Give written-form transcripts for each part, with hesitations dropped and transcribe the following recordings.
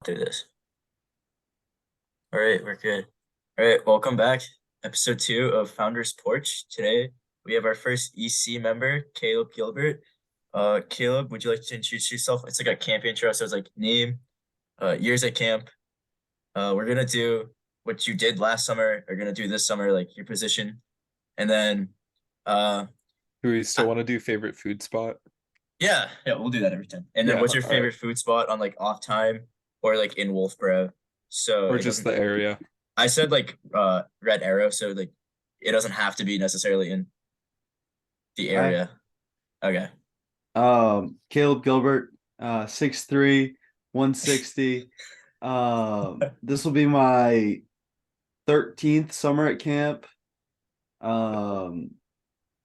Do this. All right, we're good. All right, welcome back. Episode 2 of Founders Porch. Today we have our first EC member, Caleb Gilbert. Caleb, would you like to introduce yourself? It's like a camp intro, so it's like name, years at camp. We're gonna do what you did last summer. We're gonna do this summer, like your position, and then uh, Do we still I- want to do favorite food spot? yeah, we'll do that every time. And then Yeah, what's your all right. favorite food spot on like off time or like in Wolfboro? So Or it just doesn't. the area. I said like Red Arrow, so like it doesn't have to be necessarily in the Hi. area. Okay. Caleb Gilbert, 6'3", 160. This will be my 13th summer at camp. Um,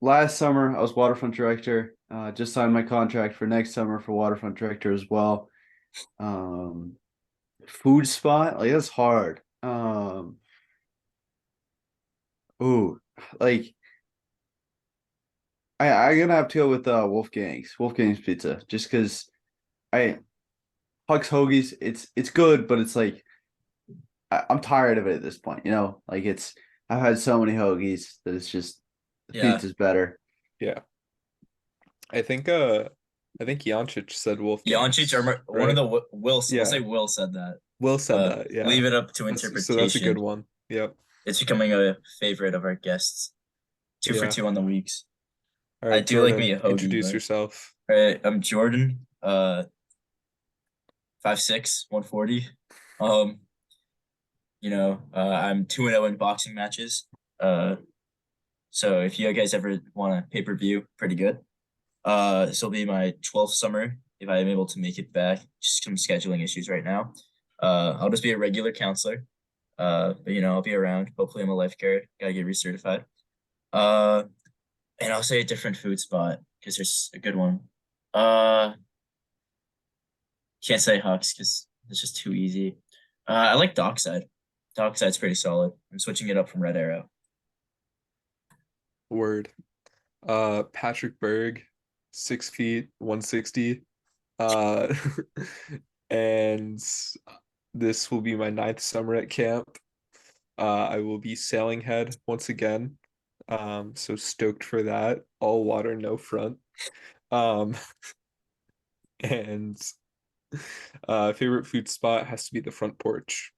Last summer I was waterfront director. Just signed my contract for next summer for waterfront director as well. Um, Food spot, like that's hard. Ooh, like I'm gonna have to go with Wolfgang's Pizza, just because I Huck's Hoagies, it's good, but it's like I'm tired of it at this point. Like I've had so many hoagies that it's just the Yeah. pizza's better. Yeah. I think I think Jancic said Doncic Wolfgang's, or one of right? the Will. We'll Yeah. say Will said that, Will said but that. Yeah. leave it up to So that's a interpretation. good one. Yep. It's becoming a favorite of our guests. Two for Yeah. two on the weeks. All I right, do like me Jordan, a hoagie, introduce but yourself. all right, I'm Jordan. 5'6", 140. Um, I'm 2-0 in boxing matches. So if you guys ever want a pay-per-view, pretty good. This will be my 12th summer if I am able to make it back. Just some scheduling issues right now. I'll just be a regular counselor. But I'll be around. Hopefully, I'm a lifeguard. Gotta get recertified. Uh, and I'll say a different food spot because there's a good one. Uh, can't say Hucks because it's just too easy. I like Dockside. Dockside's pretty solid. I'm switching it up from Red Arrow. Word. Patrick Berg, 6 feet, 160. Uh and this will be my ninth summer at camp. I will be sailing head once again. So stoked for that. All water, no front. Um, and favorite food spot has to be the front porch.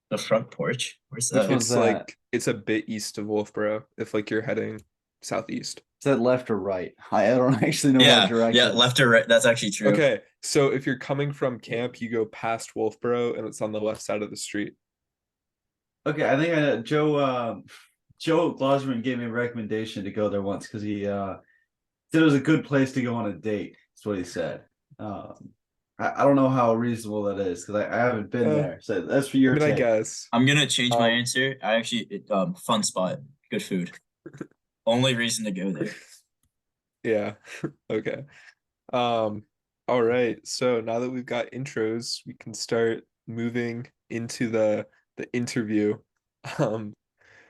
The front porch. Where's Which that? one's It's that? like it's a bit east of Wolfboro if like you're heading southeast. Is that left or right? I don't actually know that Yeah, direction. left or right. That's actually true. Okay, so if you're coming from camp, you go past Wolfboro and it's on the left side of the street. Okay, I think Joe Glosman gave me a recommendation to go there once because he said it was a good place to go on a date. That's what he said. I don't know how reasonable that is because I haven't been Uh, there. So that's for I your mean, I take. guess. I'm gonna change my Um, answer. I actually fun spot, good food. Only reason to go there. yeah. Okay. Um, all right. So now that we've got intros, we can start moving into the interview. Um,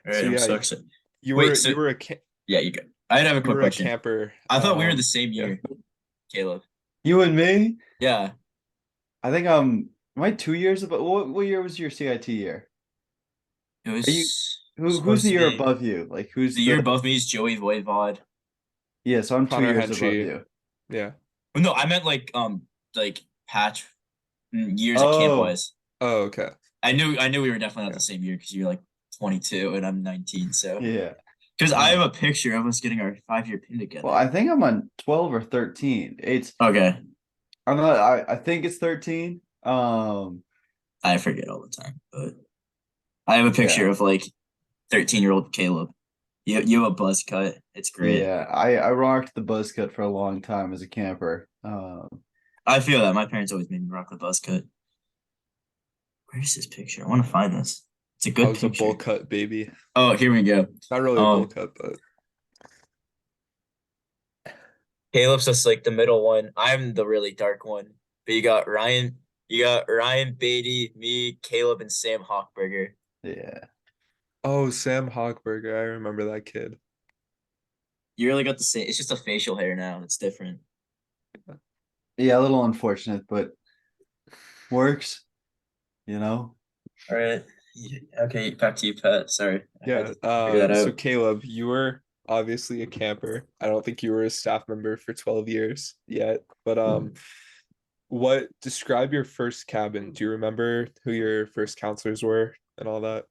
All so right, I'm yeah, so excited. you were Wait, so you were a ca yeah, you go. I'd have a you quick were a question. camper. I thought we were the same Yeah. year, Caleb. You and me? Yeah, I think am I 2 years above? What year was your CIT year? it Are you was who's supposed the to year be above you? Like the who's year the above me is Joey Voivod. Yeah, so I'm two Connor years above Henchy. you. Yeah. Well, no, I meant like patch years at camp Oh, wise. Oh, okay. I knew we were definitely not Yeah. the same year because you're like 22 and I'm 19. So yeah. because I have Uh, a picture of us getting our 5-year pin well, together. I think I'm on 12 or 13. Okay, I think it's 13. I forget all the time, but I have a picture Yeah. of like 13-year-old Caleb. You have a buzz cut. It's great. Yeah, I rocked the buzz cut for a long time as a camper. I feel that my parents always made me rock the buzz cut. Where's this picture? I want to find this. It's a I good was a bowl picture. cut baby. Oh, here we go. Not really a bowl Um, cut, but Caleb's just like the middle one. I'm the really dark one. But you got Ryan. You got Ryan Beatty, me, Caleb, and Sam Hochberger. yeah. oh, Sam Hogberger. I remember that kid. You really got the same. It's just a facial hair now. It's different. Yeah, a little unfortunate, but works. you know? All right. Okay, back to you, Pat. Sorry, I had Yeah. to figure that So out. Caleb, you were obviously a camper. I don't think you were a staff member for 12 years yet, but what describe your first cabin? Do you remember who your first counselors were and all that?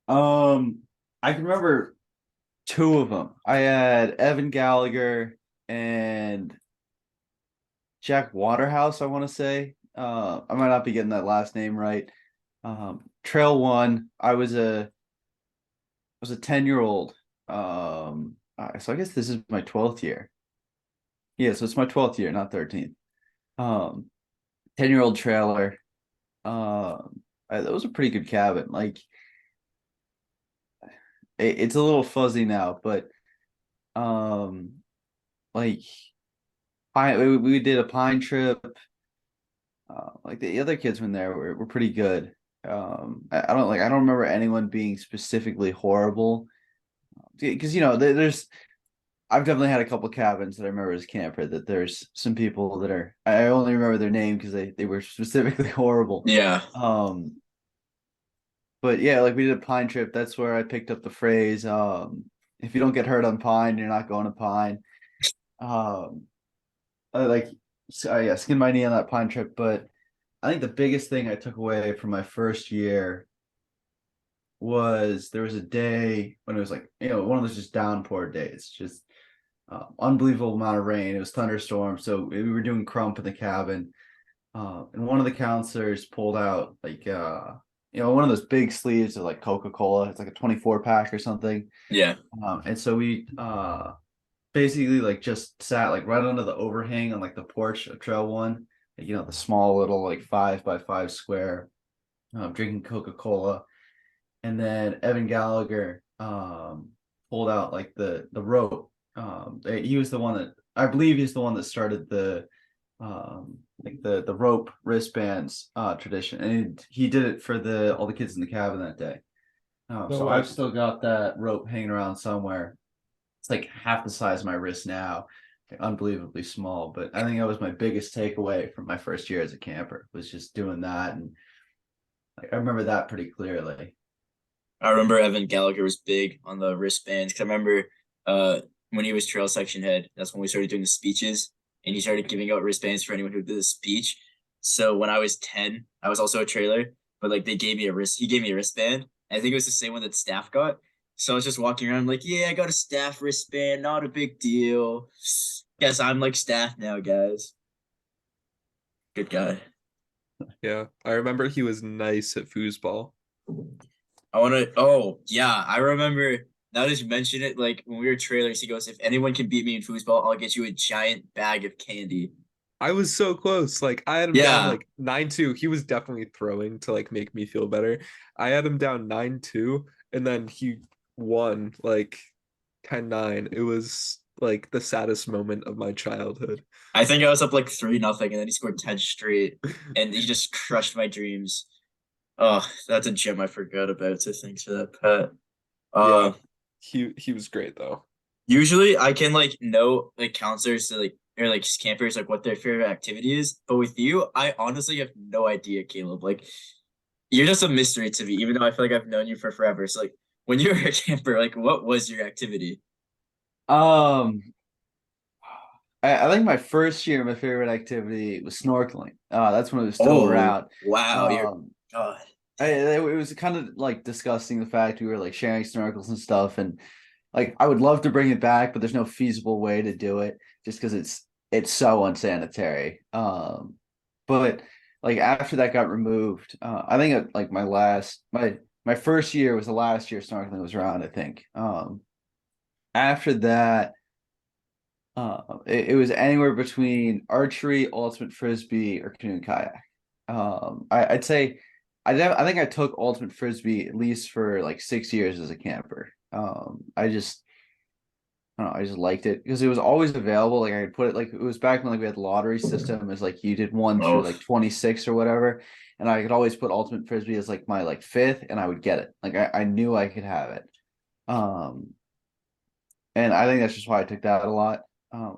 Um, I can remember two of them. I had Evan Gallagher and Jack Waterhouse, I want to say. I might not be getting that last name right. Trail one, I was a 10-year-old. So I guess this is my 12th year. Yeah, so it's my 12th year, not 13th. 10-year-old trailer. That was a pretty good cabin. Like it's a little fuzzy now, but um like we did a pine trip. Like the other kids when there were pretty good. I don't remember anyone being specifically horrible because there's I've definitely had a couple cabins that I remember as camper that there's some people that are I only remember their name because they were specifically horrible. Yeah. Um, but yeah, like we did a pine trip. That's where I picked up the phrase, if you don't get hurt on pine, you're not going to pine. Um, I like yeah, skinned my knee on that pine trip, but I think the biggest thing I took away from my first year was there was a day when it was like, one of those just downpour days, just unbelievable amount of rain. It was thunderstorm. So we were doing crump in the cabin. And one of the counselors pulled out like, one of those big sleeves of like Coca-Cola. It's like a 24 pack or something. Yeah. And so we basically like just sat like right under the overhang on like the porch of trail one, like, the small little like 5x5 square, drinking Coca-Cola. And then Evan Gallagher pulled out like the rope. He was the one that I believe he's the one that started the like the rope wristbands tradition, and he did it for the all the kids in the cabin that day. No So way. I've still got that rope hanging around somewhere. It's like half the size of my wrist now, like, unbelievably small. But I think that was my biggest takeaway from my first year as a camper was just doing that, and like, I remember that pretty clearly. I remember Evan Gallagher was big on the wristbands because I remember when he was trail section head, that's when we started doing the speeches and he started giving out wristbands for anyone who did a speech. So when I was 10, I was also a trailer, but like he gave me a wristband. I think it was the same one that staff got. So I was just walking around like, yeah, I got a staff wristband, not a big deal. Guess I'm like staff now, guys. Good guy. Yeah. I remember he was nice at foosball. I want to. Oh yeah, I remember. Now that you mention it, like when we were trailers, he goes, "If anyone can beat me in foosball, I'll get you a giant bag of candy." I was so close. Like I had him down Yeah, like 9-2. He was definitely throwing to like make me feel better. I had him down 9-2 and then he won like 10-9. It was like the saddest moment of my childhood. I think I was up like 3-0, and then he scored 10 straight, and he just crushed my dreams. Oh, that's a gem I forgot about. So thanks for that, Pat. Yeah. Uh, He was great though. Usually I can like know like counselors to, like or like campers like what their favorite activity is, but with you, I honestly have no idea, Caleb. Like you're just a mystery to me, even though I feel like I've known you for forever. So like when you were a camper, like what was your activity? Um, I think my first year, my favorite activity was snorkeling. That's when it was still Oh around. wow, you're Um, God. it was kind of like disgusting the fact we were like sharing snorkels and stuff, and like I would love to bring it back, but there's no feasible way to do it just because it's so unsanitary. But like after that got removed, I think like my first year was the last year snorkeling was around. I think. After that. It was anywhere between archery, ultimate frisbee, or canoe and kayak. I'd say I think I took ultimate frisbee at least for like 6 years as a camper. I don't know, I just liked it because it was always available. Like I could put it like it was back when like we had the lottery system as like you did one through Oh, like 26 or whatever, and I could always put ultimate frisbee as like my like fifth, and I would get it. Like I knew I could have it. Um, and I think that's just why I took that a lot.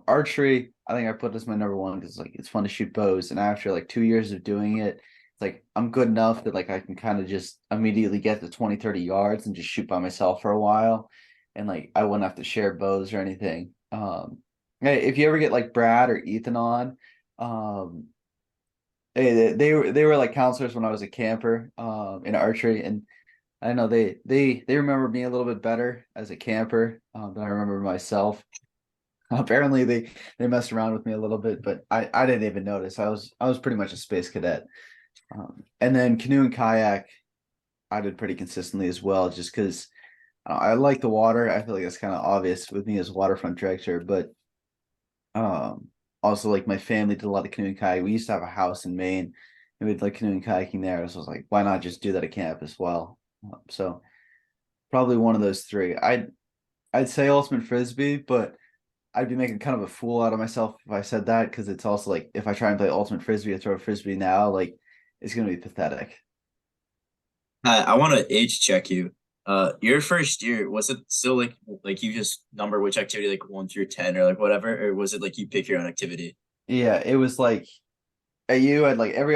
Archery, I think I put as my number one because like it's fun to shoot bows, and after like 2 years of doing it, like I'm good enough that like I can kind of just immediately get to 20, 30 yards and just shoot by myself for a while. And like I wouldn't have to share bows or anything. Hey, if you ever get like Brad or Ethan on, um, they were like counselors when I was a camper in archery, and I know they remember me a little bit better as a camper than I remember myself. Apparently they messed around with me a little bit, but I didn't even notice. I was pretty much a space cadet. And then canoe and kayak, I did pretty consistently as well, just because I like the water. I feel like that's kind of obvious with me as a waterfront director, but um, also like my family did a lot of canoe and kayak. We used to have a house in Maine, and we'd like canoe and kayaking there. So I was like, why not just do that at camp as well? So probably one of those three. I'd say ultimate frisbee, but I'd be making kind of a fool out of myself if I said that, because it's also like if I try and play ultimate frisbee or throw a frisbee now, like it's gonna be pathetic. I want to age check you. Your first year, was it still like you just number which activity like 1 through 10 or like whatever, or was it like you pick your own activity? Yeah, it was like at you had like every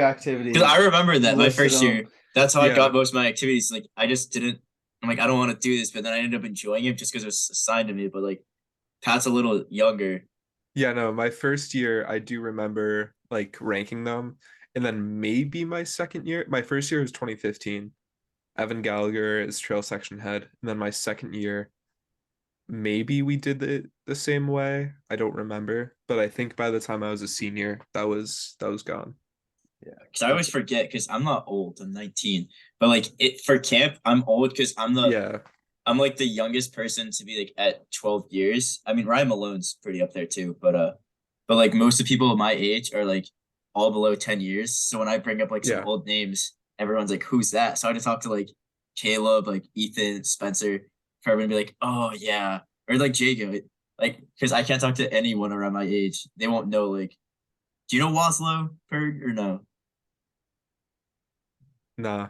Because I activity, remember you that my listed first them. year, that's how I Yeah. got most of my activities. Like I just didn't. I'm like I don't want to do this, but then I ended up enjoying it just because it was assigned to me. But like Pat's a little younger. Yeah, no, my first year I do remember like ranking them. And then maybe my second year, my first year was 2015. Evan Gallagher is trail section head. And then my second year, maybe we did the same way. I don't remember, but I think by the time I was a senior, that was gone. Yeah, Because I always forget because I'm not old. I'm 19. But like it for camp, I'm old because Yeah. I'm like the youngest person to be like at 12 years. I mean, Ryan Malone's pretty up there too, but like most of the people my age are like all below 10 years. So when I bring up like some Yeah. old names, everyone's like, who's that? So I had to talk to like Caleb, like Ethan, Spencer, for everyone to be like, oh yeah. Or like Jacob. Like, because I can't talk to anyone around my age. They won't know like, do you know Waslow Berg or no? Nah.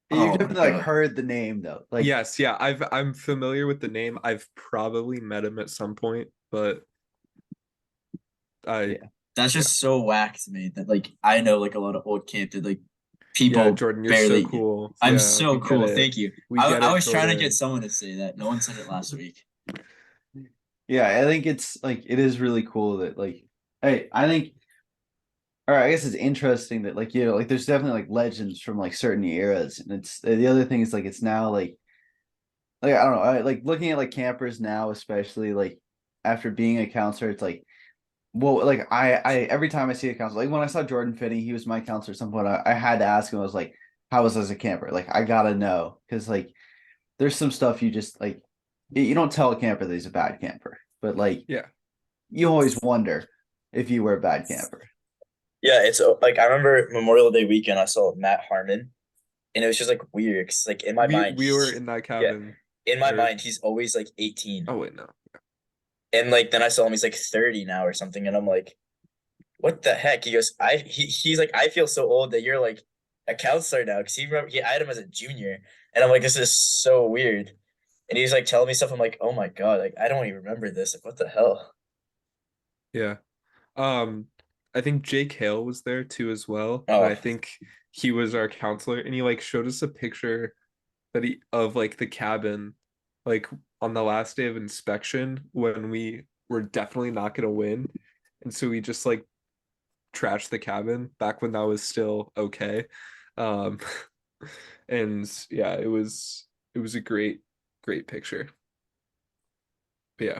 you Oh my definitely like god. heard the name though. Like Yes, yeah, I'm familiar with the name. I've probably met him at some point, but I yeah, That's yeah. just so whack to me that like I know like a lot of old camp that like Yeah, people Jordan, you're so barely. cool. I'm Yeah, we so get cool. it. Thank you. We get I it, was trying to get Jordan. someone to say that. No one said it last week. yeah. I think it's like it is really cool that like hey, I think or I guess it's interesting that like like there's definitely like legends from like certain eras, and it's the other thing is like it's now like I don't know, like looking at like campers now, especially like after being a counselor, it's like well, like I every time I see a counselor, like when I saw Jordan Finney, he was my counselor at some point. I had to ask him, I was like, how was as a camper? Like I gotta know because like there's some stuff you just like you don't tell a camper that he's a bad camper, but like Yeah. you always wonder if you were a bad camper. Yeah, it's like I remember Memorial Day weekend. I saw Matt Harmon, and it was just like weird. 'Cause, like in my mind, We were in that yeah, cabin in my or mind, he's always like 18, oh wait, no. and like then I saw him, he's like 30 now or something, and I'm like, what the heck? He goes, he's like, I feel so old that you're like a counselor now because I had him as a junior, and I'm like, this is so weird. And he's like telling me stuff. I'm like, oh my god, like I don't even remember this. Like, what the hell? Yeah. Um, I think Jake Hale was there too as well, and Oh, I think he was our counselor, and he like showed us a picture that he of like the cabin, like on the last day of inspection when we were definitely not gonna win, and so we just like trashed the cabin back when that was still okay, um, and yeah, it was a great picture. But yeah.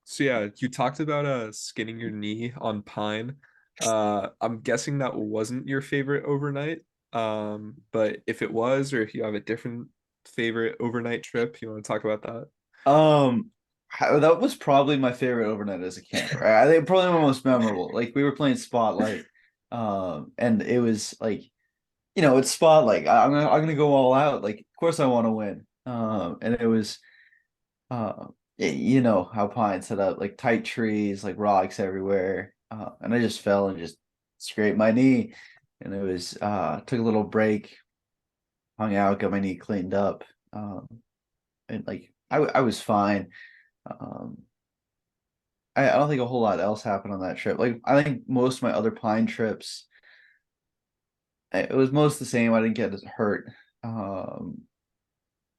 So yeah, you talked about skinning your knee on Pine. I'm guessing that wasn't your favorite overnight. But if it was, or if you have a different favorite overnight trip, you want to talk about that? Um, that was probably my favorite overnight as a camper. I think probably my most memorable. Like we were playing Spotlight, and it was like it's Spotlight. I'm gonna go all out. Like of course I want to win. And it was you know how Pine set up like tight trees, like rocks everywhere, and I just fell and just scraped my knee, and it was took a little break, hung out, got my knee cleaned up, and like I was fine. Um, I don't think a whole lot else happened on that trip. Like I think most of my other Pine trips, It was most the same. I didn't get as hurt. Um,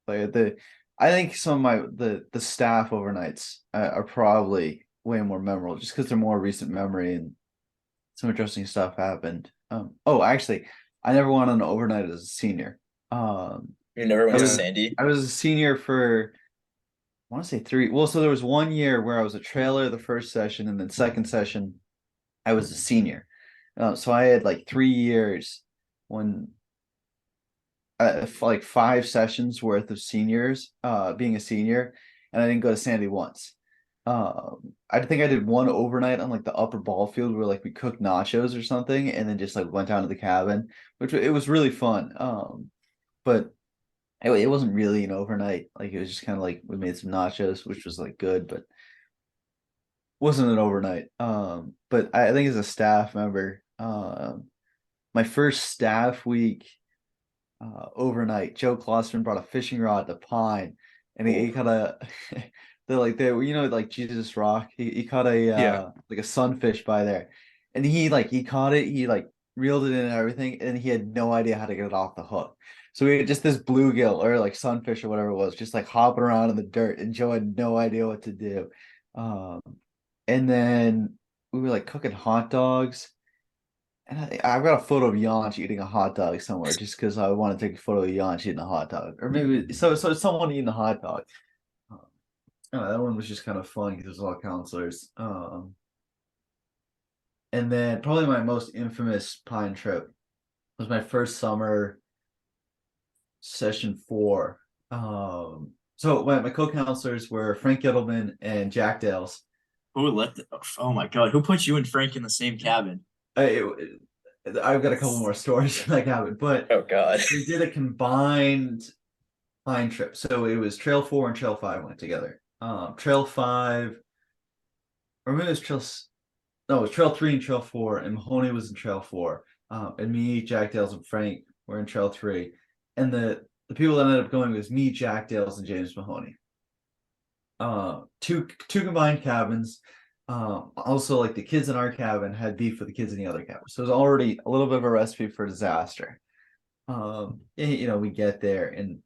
but I think some of the staff overnights are probably way more memorable just because they're more recent memory and some interesting stuff happened. Oh, actually, I never went on an overnight as a senior. Um, You never I went to Yeah. was Sandy? I was a senior for I want to say three. Well, so there was one year where I was a trailer the first session, and then second session I was a senior. So I had like 3 years when like 5 sessions worth of seniors, being a senior, and I didn't go to Sandy once. I think I did one overnight on like the upper ball field where like we cooked nachos or something, and then just like went down to the cabin, which it was really fun. But it wasn't really an overnight. Like it was just kind of like we made some nachos, which was like good, but wasn't an overnight. But I think as a staff member, my first staff week overnight. Joe Klossman brought a fishing rod to Pine, and he caught a they're like they like Jesus Rock. He caught a Yeah. like a sunfish by there, and he caught it. He like reeled it in and everything, and he had no idea how to get it off the hook. So we had just this bluegill or like sunfish or whatever it was, just like hopping around in the dirt, and Joe had no idea what to do. Um, and then we were like cooking hot dogs. And I've got a photo of Janch eating a hot dog somewhere just because I want to take a photo of Janch eating a hot dog. Or maybe so someone eating a hot dog. That one was just kind of fun because it was all counselors. And then probably my most infamous pine trip was my first summer, session 4. So my co-counselors were Frank Gettleman and Jack Dales. Oh my God, who put you and Frank in the same cabin? I've got a couple more stories from that cabin, but Oh God. we did a combined pine trip. So it was Trail 4 and Trail 5 went together. Trail 5, or maybe it was no, it was Trail 3 and Trail 4, and Mahoney was in Trail 4. And me, Jack Dales, and Frank were in Trail 3. And the people that ended up going was me, Jack Dales, and James Mahoney. Two combined cabins. Also, like the kids in our cabin had beef with the kids in the other cabin, so it was already a little bit of a recipe for disaster. We get there and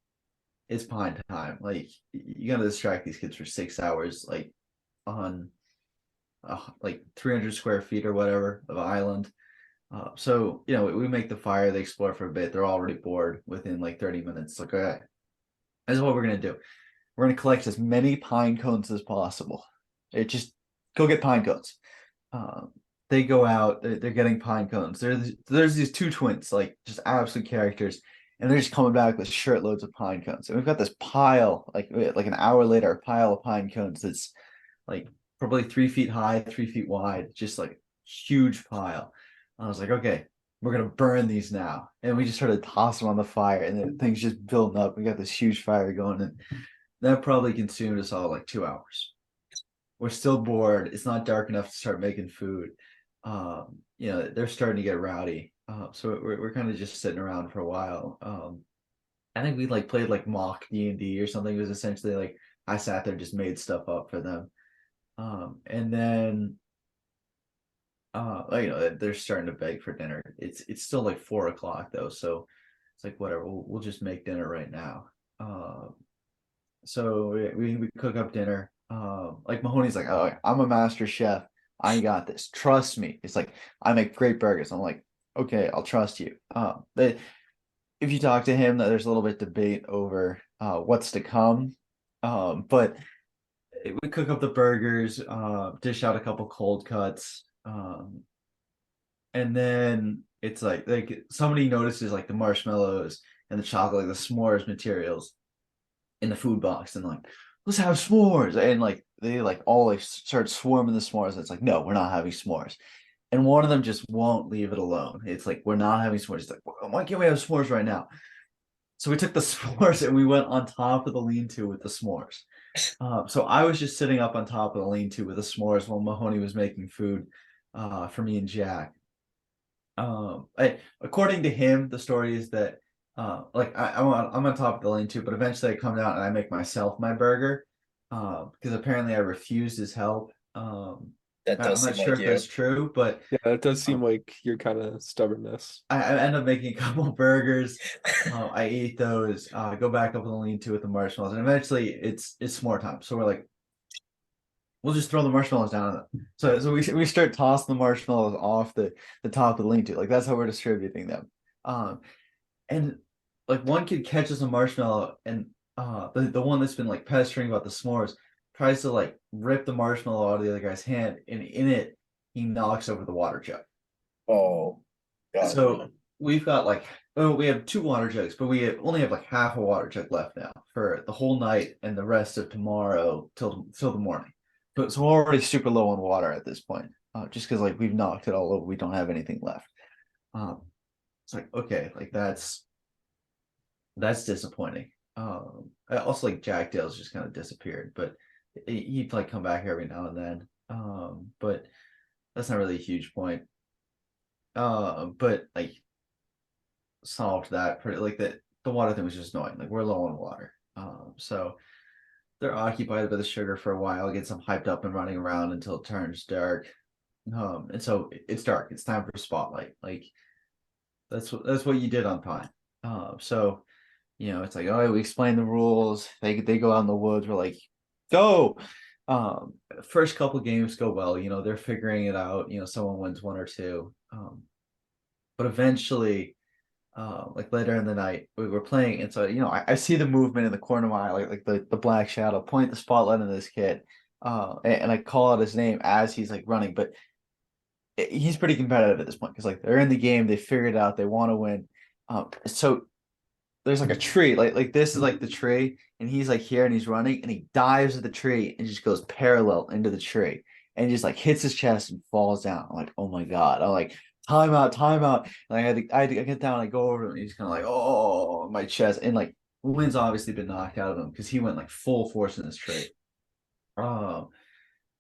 it's pine time. Like you gotta distract these kids for 6 hours, like on like 300 square feet or whatever of island. So we make the fire, they explore for a bit, they're already bored within like 30 minutes. Like, okay, this is what we're gonna do. We're gonna collect as many pine cones as possible. It just go get pine cones. Um, they go out, they're getting pine cones. There's these two twins, like just absolute characters, and they're just coming back with shirtloads of pine cones. And we've got this pile, like an hour later, a pile of pine cones that's like probably 3 feet high, 3 feet wide, just like huge pile. I was like, okay, we're gonna burn these now. And we just started tossing them on the fire, and then things just building up. We got this huge fire going, and that probably consumed us all like 2 hours. We're still bored. It's not dark enough to start making food. They're starting to get rowdy. So we're kind of just sitting around for a while. I think we like played like mock D&D or something. It was essentially like I sat there just made stuff up for them. And then they're starting to beg for dinner. It's still like 4 o'clock though, so it's like whatever. We'll just make dinner right now. So we cook up dinner. Like Mahoney's like, oh, I'm a master chef. I got this. Trust me. It's like I make great burgers. I'm like, okay, I'll trust you. But if you talk to him, there's a little bit debate over what's to come. But we cook up the burgers, dish out a couple cold cuts, and then it's like somebody notices like the marshmallows and the chocolate, like the s'mores materials in the food box, and like let's have s'mores, and like they like all like start swarming the s'mores. It's like no, we're not having s'mores, and one of them just won't leave it alone. It's like we're not having s'mores. It's like why can't we have s'mores right now? So we took the s'mores and we went on top of the lean-to with the s'mores. So I was just sitting up on top of the lean-to with the s'mores while Mahoney was making food for me and Jack. According to him, the story is that I'm on top of the lean-to, but eventually I come down and I make myself my burger because apparently I refused his help. That I'm does not seem sure like if you. that's true, but Yeah, it does seem um, like your kind of stubbornness. I end up making a couple burgers. I eat those. I go back up in the lean-to with the marshmallows, and eventually it's s'more time. So we're like, we'll just throw the marshmallows down on them. So we start tossing the marshmallows off the top of the lean-to. Like that's how we're distributing them. Um, and like one kid catches a marshmallow, and the one that's been like pestering about the s'mores tries to like rip the marshmallow out of the other guy's hand, and in it he knocks over the water jug. Oh, God, So no. we've got like, oh, we have two water jugs, but only have like half a water jug left now for the whole night and the rest of tomorrow till the morning. But so we're already super low on water at this point, just because like we've knocked it all over, we don't have anything left. Um, it's like okay, like that's disappointing. I also like Jack Dale's just kind of disappeared, but he'd like come back every now and then. But that's not really a huge point. But like solved that pretty like that the water thing was just annoying. Like we're low on water. So they're occupied by the sugar for a while, get some hyped up and running around until it turns dark. And so it's dark. It's time for spotlight. Like that's what you did on Pine. So it's like, oh, we explain the rules. They go out in the woods. We're like, go. First couple games go well. They're figuring it out. Someone wins one or two. But eventually like later in the night we were playing, and so I see the movement in the corner of my eye, like the black shadow, point the spotlight on this kid, and I call out his name as he's like running, but he's pretty competitive at this point because like they're in the game, they figured it out, they want to win. So there's like a tree, like this is like the tree, and he's like here and he's running and he dives at the tree and just goes parallel into the tree and just like hits his chest and falls down. I'm like, oh my God. I'm like, time out, time out. And I get down, I go over him, and he's kind of like, oh, my chest. And like wind's obviously been knocked out of him because he went like full force in this tree. Um,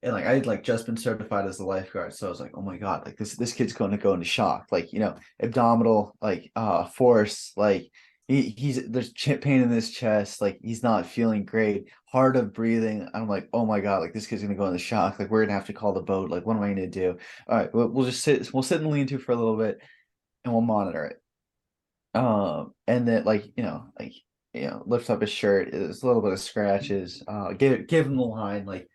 and like I had like just been certified as a lifeguard, so I was like, oh my God, like this kid's going to go into shock, like abdominal like force, like he's there's pain in his chest, like he's not feeling great, hard of breathing. I'm like, oh my God, like this kid's gonna go into shock, like we're gonna have to call the boat, like what am I gonna do? All right, we'll just sit in the lean-to for a little bit and we'll monitor it. And then like lift up his shirt, there's a little bit of scratches, give him the line, like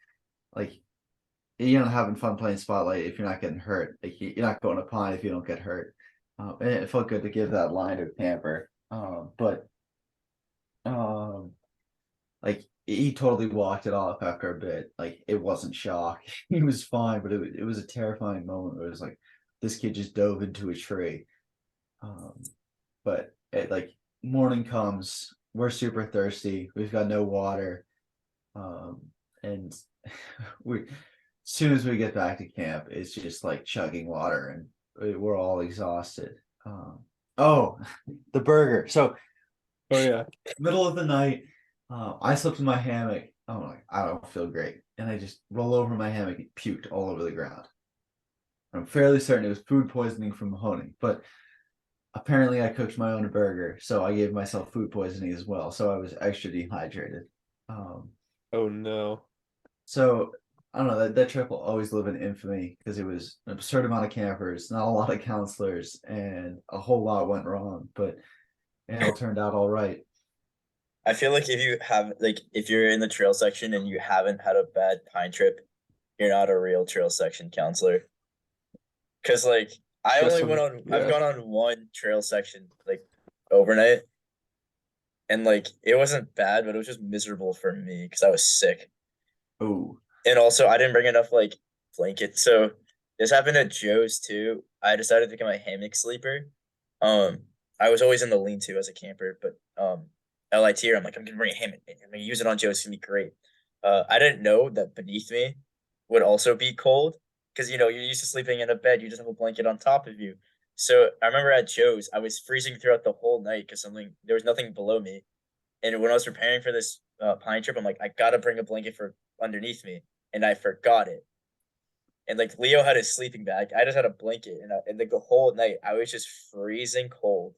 you're not having fun playing spotlight if you're not getting hurt. Like you're not going to pine if you don't get hurt. And it felt good to give that line to Tamper. But like he totally walked it off after a bit. Like it wasn't shock. He was fine, but it was a terrifying moment. Where it was like this kid just dove into a tree. Um, but like morning comes, we're super thirsty. We've got no water. And we as soon as we get back to camp, it's just like chugging water, and we're all exhausted. Oh, the burger. So Oh yeah. middle of the night, I slept in my hammock. I'm like, I don't feel great, and I just roll over my hammock and puked all over the ground. I'm fairly certain it was food poisoning from Mahoney, but apparently I cooked my own burger, so I gave myself food poisoning as well. So I was extra dehydrated. Um, Oh no. So I don't know, that trip will always live in infamy because it was an absurd amount of campers, not a lot of counselors, and a whole lot went wrong, but it all turned out all right. I feel like if you're in the trail section and you haven't had a bad pine trip, you're not a real trail section counselor. Cause like Guess I'm I've yeah. gone on one trail section like overnight, and like it wasn't bad, but it was just miserable for me because I was sick. Oh, And also I didn't bring enough like blankets. So this happened at Joe's too. I decided to become a hammock sleeper. Um, I was always in the lean-to as a camper, but LIT, I'm like, I'm gonna bring a hammock. I'm gonna use it on Joe's. It's gonna be great. I didn't know that beneath me would also be cold because you're used to sleeping in a bed. You just have a blanket on top of you. So I remember at Joe's, I was freezing throughout the whole night because there was nothing below me. And when I was preparing for this pine trip, I'm like, I gotta bring a blanket for underneath me, and I forgot it. And like Leo had his sleeping bag, I just had a blanket, and like the whole night I was just freezing cold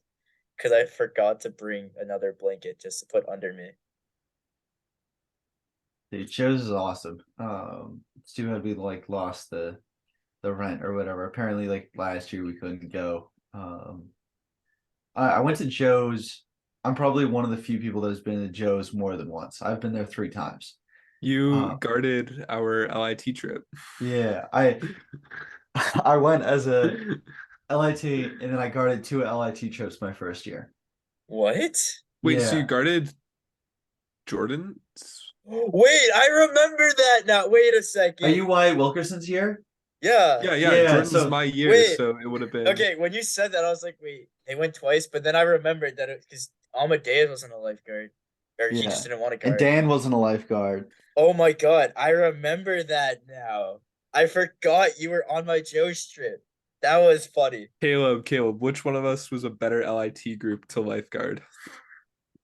because I forgot to bring another blanket just to put under me. Dude, shows is awesome. It's too bad we like lost the rent or whatever. Apparently, like last year we couldn't go. I went to Joe's. I'm probably one of the few people that has been to Joe's more than once. I've been there 3 times. You Uh, guarded our LIT trip. yeah, I went as a LIT, and then I guarded 2 LIT trips my first year. What? Wait, so you Yeah. guarded Jordan? Wait, I remember that now. Wait a Are second. you Wyatt Wilkerson's year? Yeah. Yeah, yeah. Yeah. Jordan's So my year, Wait. so it would have been. Okay, when you said that, I was like, wait, they went twice, but then I remembered that it because Amadeus wasn't a lifeguard, or he just yeah, didn't want to and guard. Dan wasn't a lifeguard. Oh my God, I remember that now. I forgot you were on my Joe strip. That was funny. Caleb, which one of us was a better LIT group to lifeguard?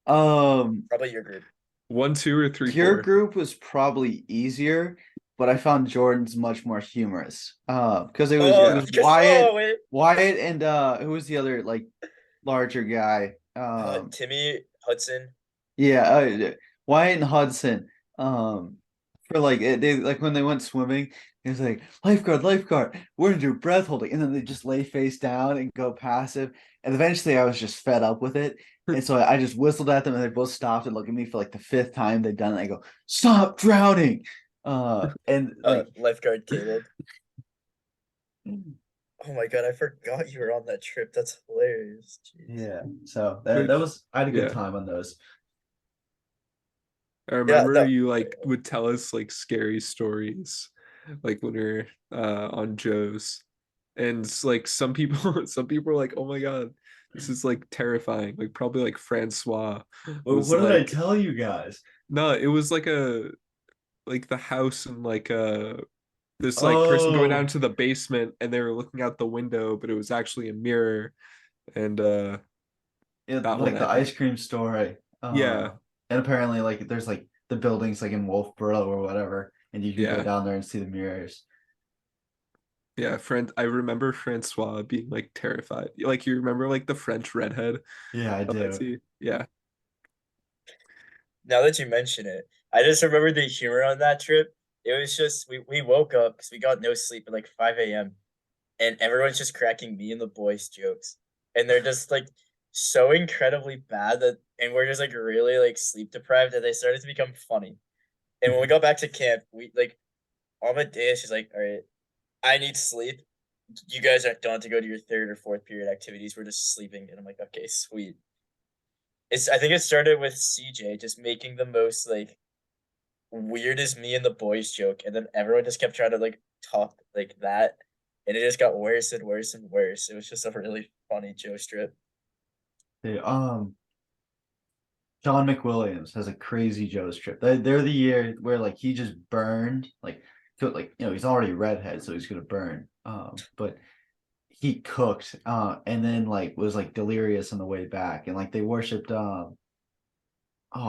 Um, Probably your group. 1, 2, or 3, your 4? group was probably easier, but I found Jordan's much more humorous. Because it Yeah. was Because oh wait, Wyatt, and who was the other like larger guy? Timmy Hudson. Yeah, Wyatt and Hudson. For like they like when they went swimming, it was like lifeguard, lifeguard. We're gonna do breath holding, and then they just lay face down and go passive. And eventually, I was just fed up with it, and so I just whistled at them, and they both stopped and looked at me for like the 5th time they'd done it. I go, "Stop drowning!" And like, Lifeguard Caleb. Oh my God, I forgot you were on that trip. That's hilarious. Jeez. yeah. So that Which, was I had a good yeah. time on those. I Yeah, remember no. you like would tell us like scary stories, like when we are on Joe's, and like some people, some people are like, "Oh my God, this is like terrifying." Like probably like Francois Well, was what did I like, tell you guys? no, it was like the house and like this like person going down Oh, to the basement and they were looking out the window, but it was actually a mirror, and that one like I the ice think. cream story. Yeah, And apparently like there's like the buildings like in Wolfboro or whatever, and you can go yeah. down there and see the mirrors. Yeah, friend. I remember Francois being like terrified. Like you remember like the French redhead. Yeah, I Oh, I do. see. Yeah. Now that you mention it, I just remember the humor on that trip. It was just we woke up because we got no sleep at like 5 a.m. and everyone's just cracking me and the boys jokes. And they're just like so incredibly bad that and we're just like really like sleep deprived that they started to become funny. And when we got back to camp, we like on the day she's like, all right, I need sleep. You guys don't have to go to your third or fourth period activities. We're just sleeping. And I'm like, okay, sweet. It's I think it started with CJ just making the most like weird as me and the boys joke, and then everyone just kept trying to like talk like that, and it just got worse and worse and worse. It was just a really funny Joe strip. They, John McWilliams has a crazy Joe's trip. They're the year where like he just burned like he's already a redhead, so he's gonna burn. But he cooked and then like was like delirious on the way back, and like they worshipped oh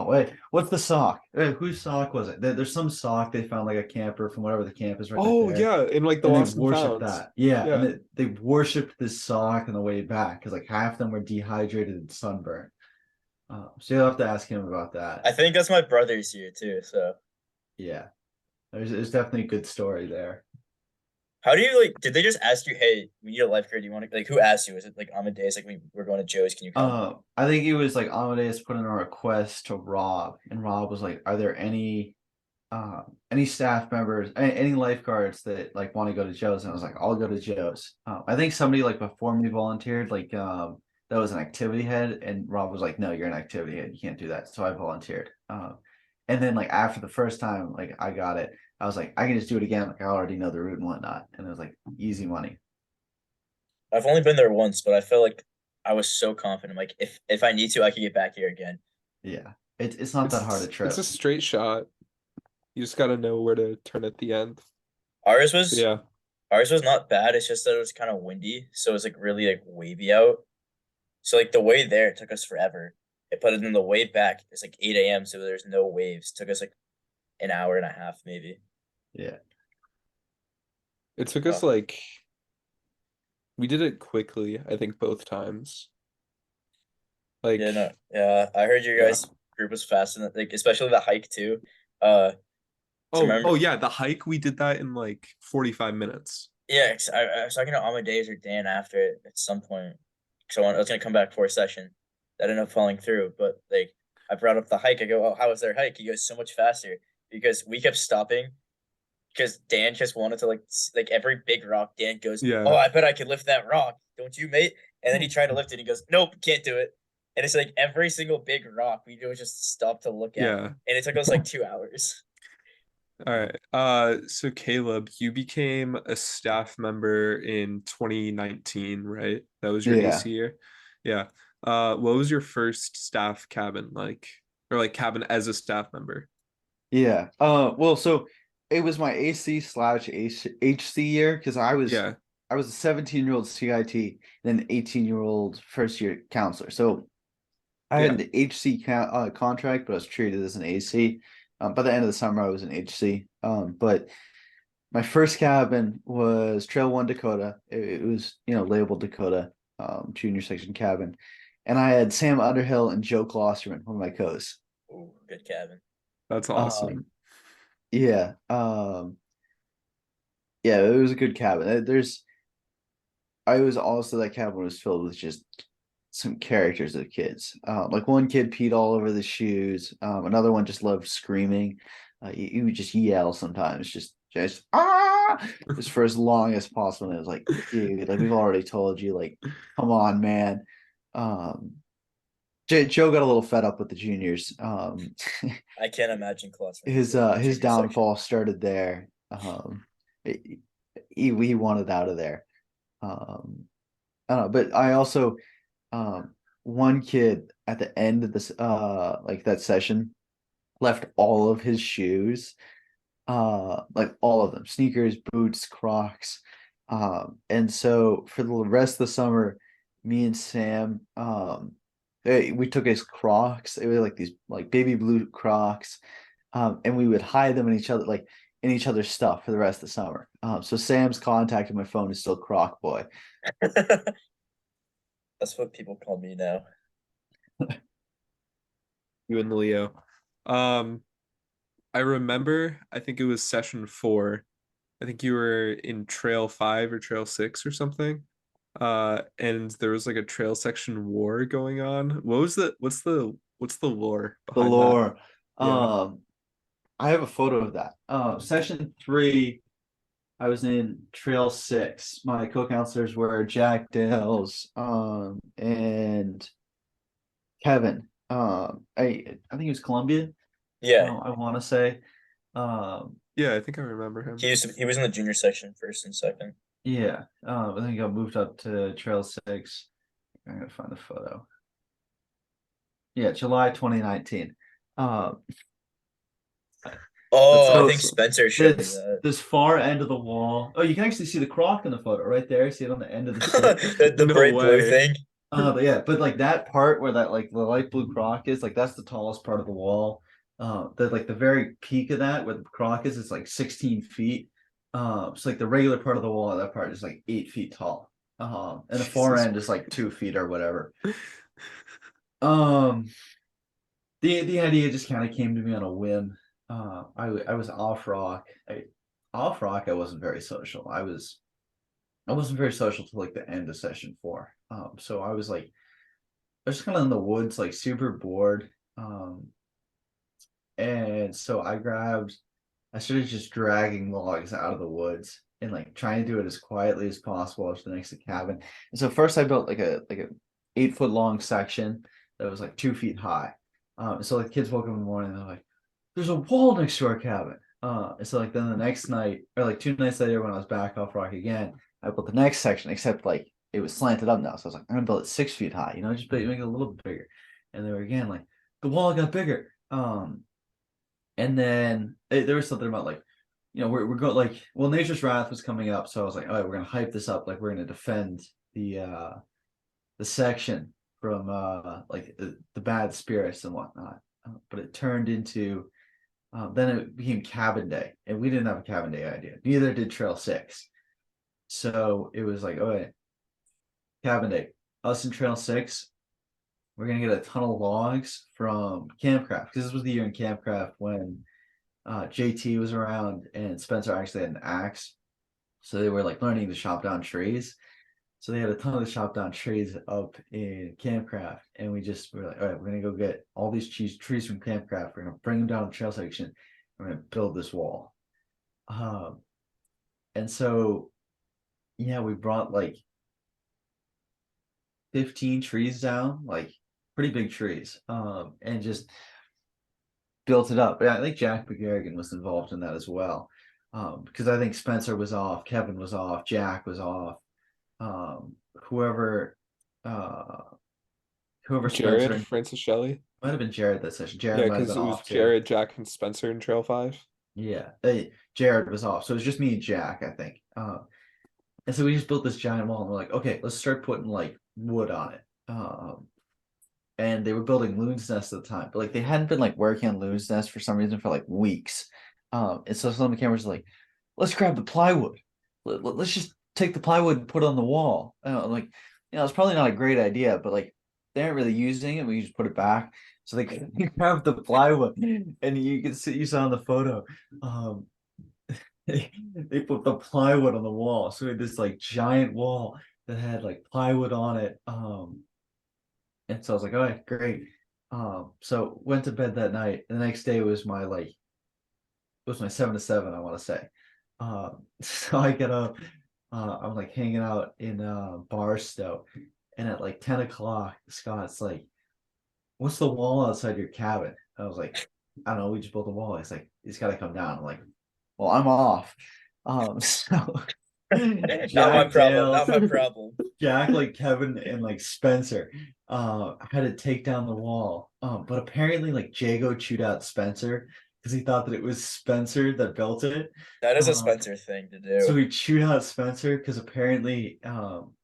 wait, what's the sock? Whose sock was it? There's some sock they found like a camper from whatever the camp is right Oh there, yeah, in like the and they lost and worshipped founds. that. Yeah, and Yeah. they worshipped this sock on the way back because like half of them were dehydrated and sunburned. So you'll have to ask him about that. I think that's my brother's here too. So Yeah, there's definitely a good story there. how do you like? Did they just ask you, hey, we need a lifeguard? Do you want to like? Who asked you? Was it like Amadeus? Like we're going to Joe's. Can you come? I think it was like Amadeus put in a request to Rob, and Rob was like, "Are there any staff members, any lifeguards that like want to go to Joe's?" And I was like, "I'll go to Joe's." I think somebody like before me volunteered, like that was an activity head, and Rob was like, "No, you're an activity head. You can't do that." So I volunteered. And then like after the first time, like I got it, I was like, I can just do it again. Like I already know the route and whatnot, and it was like easy money. I've only been there once, but I feel like I was so confident. Like if I need to, I can get back here again. Yeah, it's not that hard a It's a trip. straight shot. You just gotta know where to turn at the end. Ours was Yeah. ours was not bad. It's just that it was kind of windy, so it was like really like wavy out. So like the way there took us forever. But then the way back it's like 8 a.m. So there's no waves. Took us like an hour and a half maybe. Yeah, It took us Oh like we did it quickly, I think both times. yeah, Like no, yeah. I heard your yeah. guys group was fast and like especially the hike too. Uh, So Oh, remember, yeah, the hike, we did that in like 45 minutes. yeah, 'cause I was talking to Amadeus or Dan after it at some point. So I was gonna come back for a session. That ended up falling through, but like I brought up the hike. I go, "Oh, how was their hike?" He goes, "So much faster," because we kept stopping because Dan just wanted to like every big rock. Dan goes, "Oh, Yeah. I bet I could lift that rock, don't you, mate?" And then he tried to lift it. And he goes, "Nope, can't do it." And it's like every single big rock we would just stop to look at, Yeah. and it took us like 2 hours. All right. So Caleb, you became a staff member in 2019, right? That was your Yeah. AC year. Yeah. What was your first staff cabin like? Or like cabin as a staff member? Yeah. Well, so it was my AC slash HC year because Yeah. I was a 17-year-old CIT and an 18-year-old first year counselor. So I had Yeah. an HC contract, but I was treated as an AC. By the end of the summer, I was an HC. But my first cabin was Trail One Dakota. It was, labeled Dakota, junior section cabin. And I had Sam Underhill and Joe Klosterman, one of my co's. Ooh, good cabin. That's Um, awesome. yeah. Yeah, it was a good cabin. I was also that cabin was filled with just some characters of kids. Like one kid peed all over the shoes. Another one just loved screaming. He would just yell sometimes, just just for as long as possible. And it was like, dude, like we've already told you, like, come on, man. Um, Joe got a little fed up with the juniors. I can't imagine Klossman his doing his junior section. downfall started there. He, he wanted out of there. Um, I don't know, but I also one kid at the end of this like that session left all of his shoes, like all of them, sneakers, boots, Crocs. And so for the rest of the summer, me and Sam we took his Crocs. It was like these like baby blue Crocs. And we would hide them in each other, like in each other's stuff for the rest of the summer. So Sam's contact in my phone is still Croc Boy. That's what people call me now. You and Leo. Um, I remember, I think it was session 4. I think you were in trail 5 or trail 6 or something. And there was like a trail section war going on. What's the lore The behind that? lore. Yeah. Um, I have a photo of that. Session 3, I was in Trail 6. My co-counselors were Jack Dales, and Kevin. I think it was Columbia. Yeah, I want to say. Um, Yeah, I think I remember him. he was in the junior section first and second. yeah. I think he got moved up to Trail 6. I'm gonna find the photo. Yeah, July 2019. Um, That's Oh, I so think awesome. Spencer showed me this that. this far end of the wall. Oh, you can actually see the croc in the photo right there. See it on the end of the stick. The No bright blue way. thing. But yeah, but like that part where that like the light blue croc is, like that's the tallest part of the wall. The very peak of that where the croc is, it's like 16 feet. So like the regular part of the wall, that part is like 8 feet tall. And the far Jesus end is like 2 feet or whatever. Um, the idea just kind of came to me on a whim. I was off rock. Off rock. I wasn't very social. I wasn't very social till like the end of session 4. So I was like I was just kind of in the woods, like super bored. And so I started just dragging logs out of the woods and like trying to do it as quietly as possible up to the next to the cabin. And so first I built like a 8 foot long section that was like 2 feet high. So the kids woke up in the morning and they're like, "There's a wall next to our cabin." And so like then the next night or like 2 nights later when I was back off rock again, I built the next section, except like it was slanted up now. So I was like, I'm gonna build it 6 feet high, just make it a little bigger. And they were again like the wall got bigger. And then there was something about like, we're going like, well, Nature's Wrath was coming up, so I was like, all right, we're gonna hype this up, like we're gonna defend the section from like the bad spirits and whatnot. But it turned into then it became cabin day, and we didn't have a cabin day idea. Neither did Trail 6. So it was like, all right, cabin day. Us and Trail 6, we're gonna get a ton of logs from Campcraft because this was the year in Campcraft when JT was around, and Spencer actually had an axe. So they were like learning to chop down trees. So they had a ton of chop down trees up in Campcraft, and we just were like, all right, we're gonna go get all these trees from Campcraft. We're gonna bring them down to the trail section. We're gonna build this wall. And so yeah, we brought like 15 trees down, like pretty big trees, and just built it up. Yeah, I think Jack McGarrigan was involved in that as well, because I think Spencer was off, Kevin was off, Jack was off, whoever, uh, whoever Spencer Jared, and Francis Shelley. might have been Jared that session. Jared Yeah, might have because been it was off too. Jared, Jack, and Spencer in Trail 5. Yeah, Jared was off, so it was just me and Jack, I think. And so we just built this giant wall, and we're like, okay, let's start putting like wood on it. And they were building Loon's Nest at the time, but like they hadn't been like working on Loon's Nest for some reason for like weeks. And so some of the cameras were like, let's grab the plywood. Let's just take the plywood and put it on the wall. Like, it's probably not a great idea, but like they aren't really using it. We just put it back. So they grabbed the plywood, and you can see, you saw in the photo, they put the plywood on the wall. So we had this like giant wall that had like plywood on it. And so I was like, all right, great. So went to bed that night. And the next day was my 7 to 7, I want to say. So I get up, I'm like hanging out in Barstow, and at like 10 o'clock, Scott's like, what's the wall outside your cabin? I was like, I don't know, we just built a wall. He's like, he's gotta come down. I'm like, well, I'm off. So Not my Jack, problem. Dale, Not my problem. Jack, like Kevin and like Spencer had to take down the wall. But apparently like Jago chewed out Spencer because he thought that it was Spencer that built it. That is a Um, Spencer thing to so do. he chewed out Spencer because apparently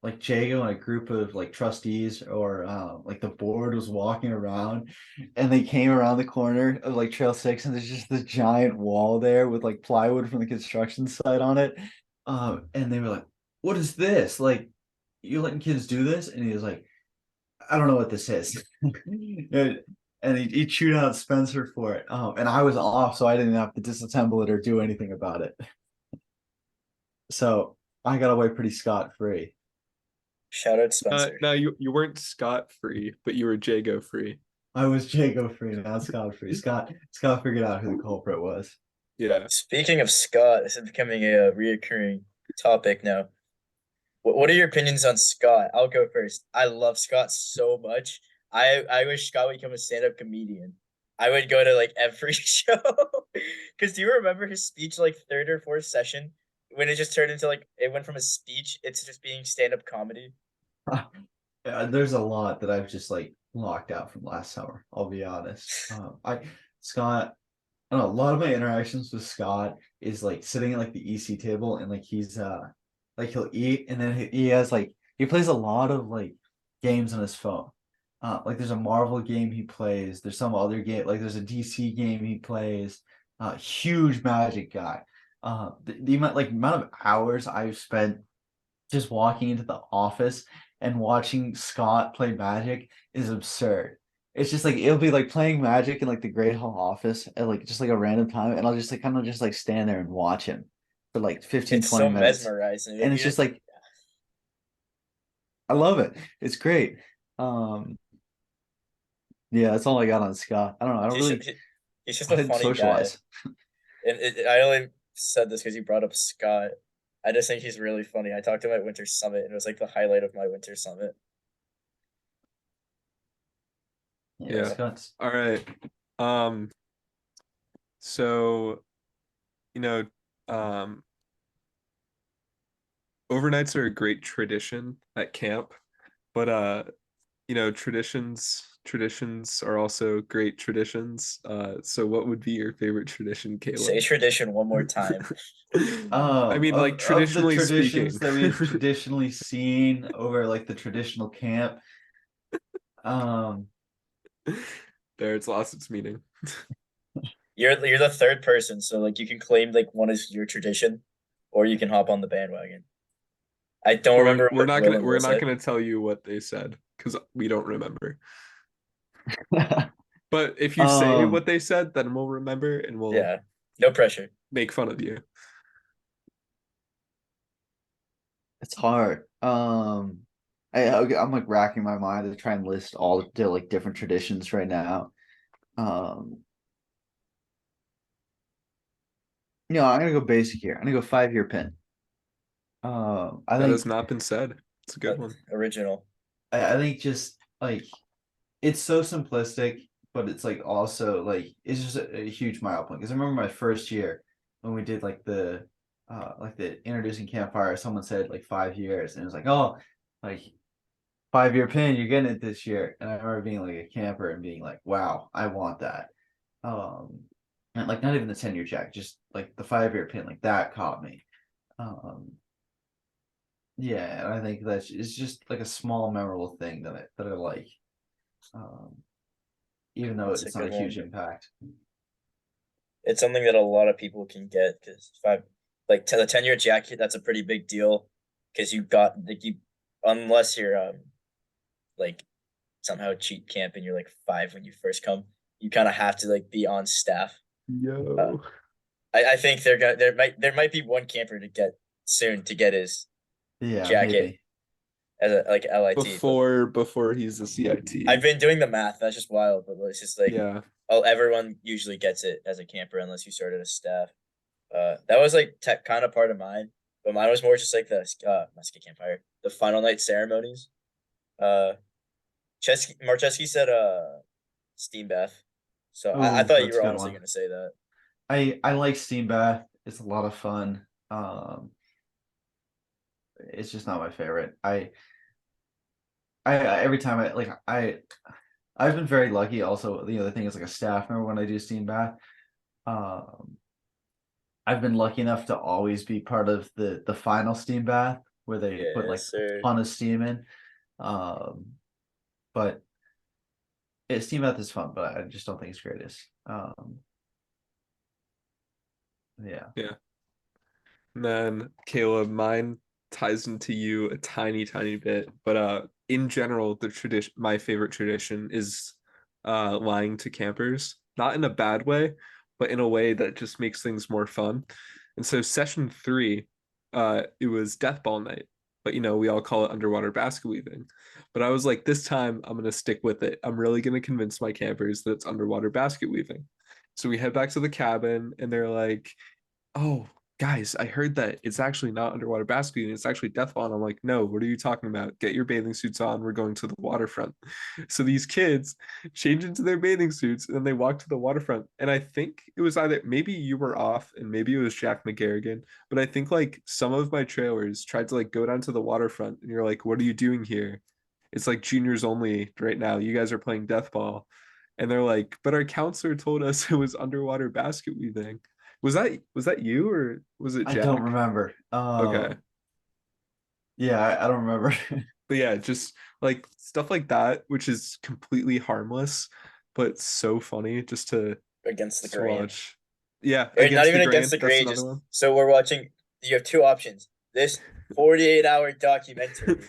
like Jago and a group of like trustees or like the board was walking around, and they came around the corner of like Trail 6, and there's just this giant wall there with like plywood from the construction site on it. And they were like, what is this? Like, you letting kids do this? And he was like, I don't know what this is. And he chewed out Spencer for it. And I was off, so I didn't have to disassemble it or do anything about it. So I got away pretty scot-free. Shout out Spencer. No, you weren't Scott free, but you were Jago free. I was Jago free, not Scott free. Scott figured out who the culprit was. Yeah. Speaking of Scott, this is becoming a reoccurring topic now. What are your opinions on Scott? I'll go first. I love Scott so much. I wish Scott would become a stand-up comedian. I would go to like every show. Because do you remember his speech like third or fourth session when it just turned into like it went from a speech, it's just being stand-up comedy. There's a lot that I've just like locked out from last summer. I'll be honest. Scott. I don't know. A lot of my interactions with Scott is like sitting at like the EC table, and like he's like he'll eat, and then he has like he plays a lot of like games on his phone. Like there's a Marvel game he plays. There's some other game, like there's a DC game he plays. Huge Magic guy. The amount of hours I've spent just walking into the office and watching Scott play Magic is absurd. It's just like it'll be like playing Magic in like the Great Hall office at like just like a random time, and I'll just like kind of just like stand there and watch him for like 15, It's 20 so minutes. mesmerizing. And it's just like I love it. It's great. Um yeah, that's all I got on Scott. I don't know. I don't he's, really he's just I a didn't funny guy. socialize. And I only said this because you brought up Scott. I just think he's really funny. I talked to him at Winter Summit, and it was like the highlight of my Winter Summit. Yeah. Scott's All right. So, you know, um, overnights are a great tradition at camp, but traditions are also great traditions. So what would be your favorite tradition, Say Caleb? tradition one more time. I mean, like of the traditionally traditions speaking. that we've traditionally seen over like the traditional camp. There, it's lost its meaning. You're the third person, so like you can claim like one is your tradition, or you can hop on the bandwagon. I don't remember We're what not Will gonna and we're Will not said. gonna tell you what they said because we don't remember. But if you say Um, what they said, then we'll remember and we'll Yeah. No pressure. make fun of you. It's hard. I'm like racking my mind to try and list all the like different traditions right now. Um, I'm gonna go basic here. I'm gonna go 5-year pin. I That think has not been said. It's a good one. Original. I think just like it's so simplistic, but it's like also like it's just a huge milestone. Because I remember my first year when we did like the introducing campfire, someone said like 5 years, and it was like, oh, like 5-year pin, you're getting it this year. And I remember being like a camper and being like, wow, I want that. Um, and like not even the 10-year jack, just like the 5-year pin, like that caught me. Um, yeah, and I think that's it's just like a small memorable thing that I like. Um, even though That's a it's not a good huge one. impact. It's something that a lot of people can get because the 10-year jacket, that's a pretty big deal because you got like you unless you're like somehow cheat camp and you're like 5 when you first come, you kind of have to like be on staff. Uh, Yo. I think there might be one camper to get soon to get his Yeah, jacket maybe. as a like LIT, but Before he's a CIT. I've been doing the math. That's just wild, but it's just like Yeah. oh, everyone usually gets it as a camper unless you started a staff. That was like tech kind of part of mine, but mine was more just like the not ski campfire, the final night ceremonies. Uh, Marcheski said steam bath, so I Oh, thought you that's a were good honestly one. gonna say that. I like steam bath. It's a lot of fun. It's just not my favorite. Every time I've been very lucky. Also, the other thing is like a staff member when I do steam bath. Um, I've been lucky enough to always be part of the final steam bath where they put Yes, like a sir. ton of steam in. Um, but steam bath is fun, but I just don't think it's greatest. Yeah. Yeah. And then Caleb, mine ties into you a tiny bit, but in general, the tradition my favorite tradition is lying to campers. Not in a bad way, but in a way that just makes things more fun. And so session 3, it was death ball night. But we all call it underwater basket weaving. But I was like, this time I'm gonna stick with it. I'm really gonna convince my campers that it's underwater basket weaving. So we head back to the cabin and they're like, oh, guys, I heard that it's actually not underwater basket weaving, it's actually death ball. And I'm like, no, what are you talking about? Get your bathing suits on. We're going to the waterfront. So these kids change into their bathing suits and then they walk to the waterfront. And I think it was either maybe you were off and maybe it was Jack McGarrigan, but I think like some of my trailers tried to like go down to the waterfront and you're like, what are you doing here? It's like juniors only right now. You guys are playing death ball. And they're like, but our counselor told us it was underwater basket weaving. Was that you or was it I don't Jack? remember. Okay. Yeah, I don't remember. But yeah, just like stuff like that, which is completely harmless, but so funny Against the just to grain. watch. Yeah, Or not against the even against grain. the That's grain. another Just one. so we're watching. You have two options: this 48-hour documentary,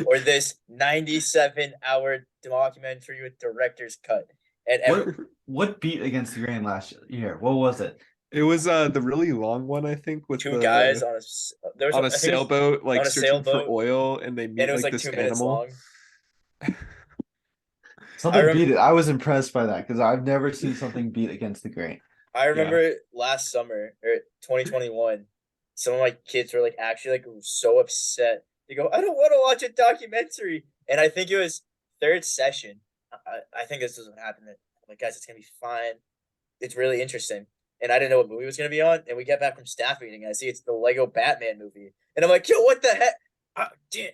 or this 97-hour documentary with director's cut. And What beat against the grain last year? What was it? It was the really long one, I think, with two guys the on a there was on a I think it was sailboat, like on a searching for sailboat, oil, and they and meet it was like like this 2 minutes animal. long. I Something rem beat it. I was impressed by that because I've never seen something beat against the grain. I Yeah. remember last summer or 2021, some of my kids were like actually like so upset. They go, "I don't want to watch a documentary," and I think it was third session. I think this is what happened. I'm like, guys, it's gonna be fine. It's really interesting. And I didn't know what movie was gonna be on. And we get back from staff meeting, and I see it's the Lego Batman movie, and I'm like, "Yo, what the heck?" Dude,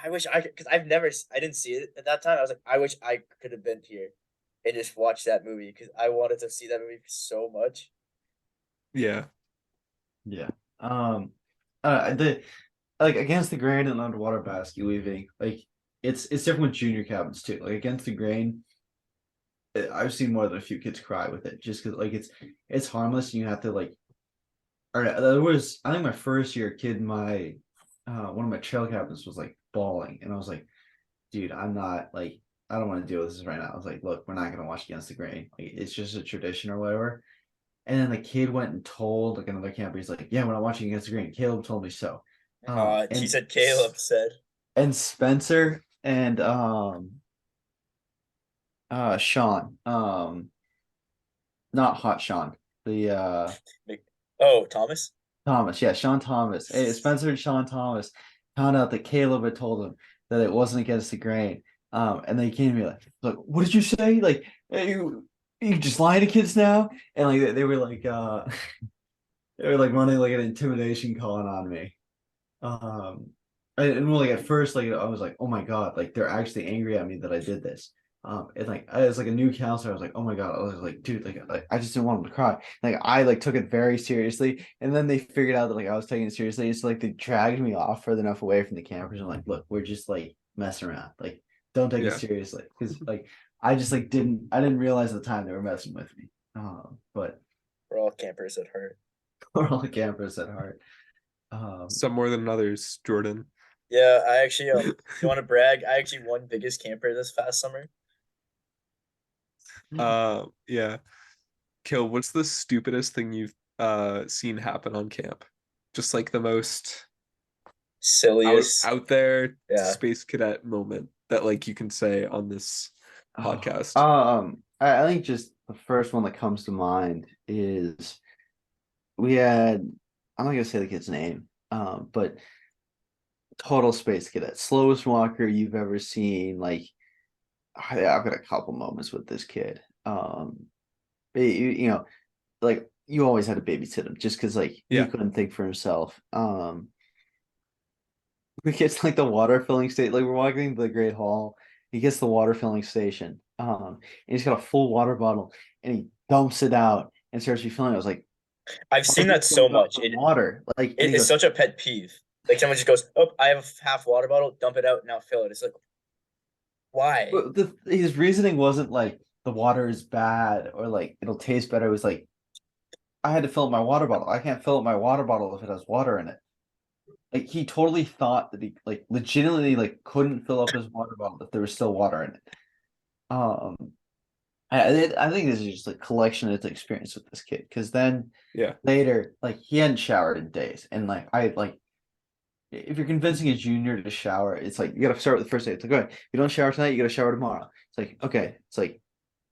I wish I could, because I didn't see it at that time. I was like, I wish I could have been here and just watched that movie because I wanted to see that movie so much. Yeah. Yeah. Um, the like against the grain and underwater basket weaving, like it's different with junior cabins too. Like against the grain, I've seen more than a few kids cry with it just because like it's harmless. And you have to like, or there was I think my first year kid in my one of my trail cabins was like bawling, and I was like, dude, I'm not like I don't want to deal with this right now. I was like, look, we're not gonna watch against the grain. Like it's just a tradition or whatever. And then the kid went and told like another camper. He's like, "Yeah, we're not watching against the grain. Caleb told me so." He said Caleb said. And Spencer and Sean, not Hot Sean, the Oh, Thomas. Thomas, yeah, Sean Thomas. Hey, Spencer and Sean Thomas found out that Caleb had told them that it wasn't against the grain. And they came to me like, "Look, what did you say? Like, hey, you just lying to kids now?" And like they were like, they were like running like an intimidation calling on me. And like at first, like I was like, "Oh my god!" Like they're actually angry at me that I did this. And like I was like a new counselor, I was like, "Oh my god!" I was like, "Dude, like I just didn't want them to cry." Like I like took it very seriously, and then they figured out that like I was taking it seriously. So like they dragged me off further enough away from the campers. I'm like, "Look, we're just like messing around. Like don't take it Yeah. seriously." Because like I just like didn't realize at the time they were messing with me. But We're all campers at heart. we're all campers at heart. Some more than others, Jordan. Yeah, I actually you want to brag? I actually won biggest camper this past summer. Yeah. Kill, what's the stupidest thing you've seen happen on camp? Just like the most Silliest. out there Yeah. space cadet moment that like you can say on this podcast. I think just the first one that comes to mind is we had, I'm not gonna say the kid's name, but total space cadet, slowest walker you've ever seen. Like I've got a couple moments with this kid. You know, like you always had to babysit him just because like he Yeah. couldn't think for himself. We get to like the water filling station, like we're walking to the Great Hall. He gets the water filling station. And he's got a full water bottle and he dumps it out and starts refilling. I was like, I've "Why seen is that it so filling up much. with water?" Like, and he It's goes, such a pet peeve. Like someone just goes, "Oh, I have a half water bottle. Dump it out now. Fill it." It's like, why? but his reasoning wasn't like the water is bad or like it'll taste better. It was like, I had to fill up my water bottle. I can't fill up my water bottle if it has water in it. Like he totally thought that he like legitimately like couldn't fill up his water bottle if there was still water in it. Um, I think this is just a collection of experience with this kid because then Yeah. later, like he hadn't showered in days, and like I like if you're convincing a junior to shower, it's like you got to start with the first day. It's like, okay, you don't shower tonight, you got to shower tomorrow. It's like, okay, it's like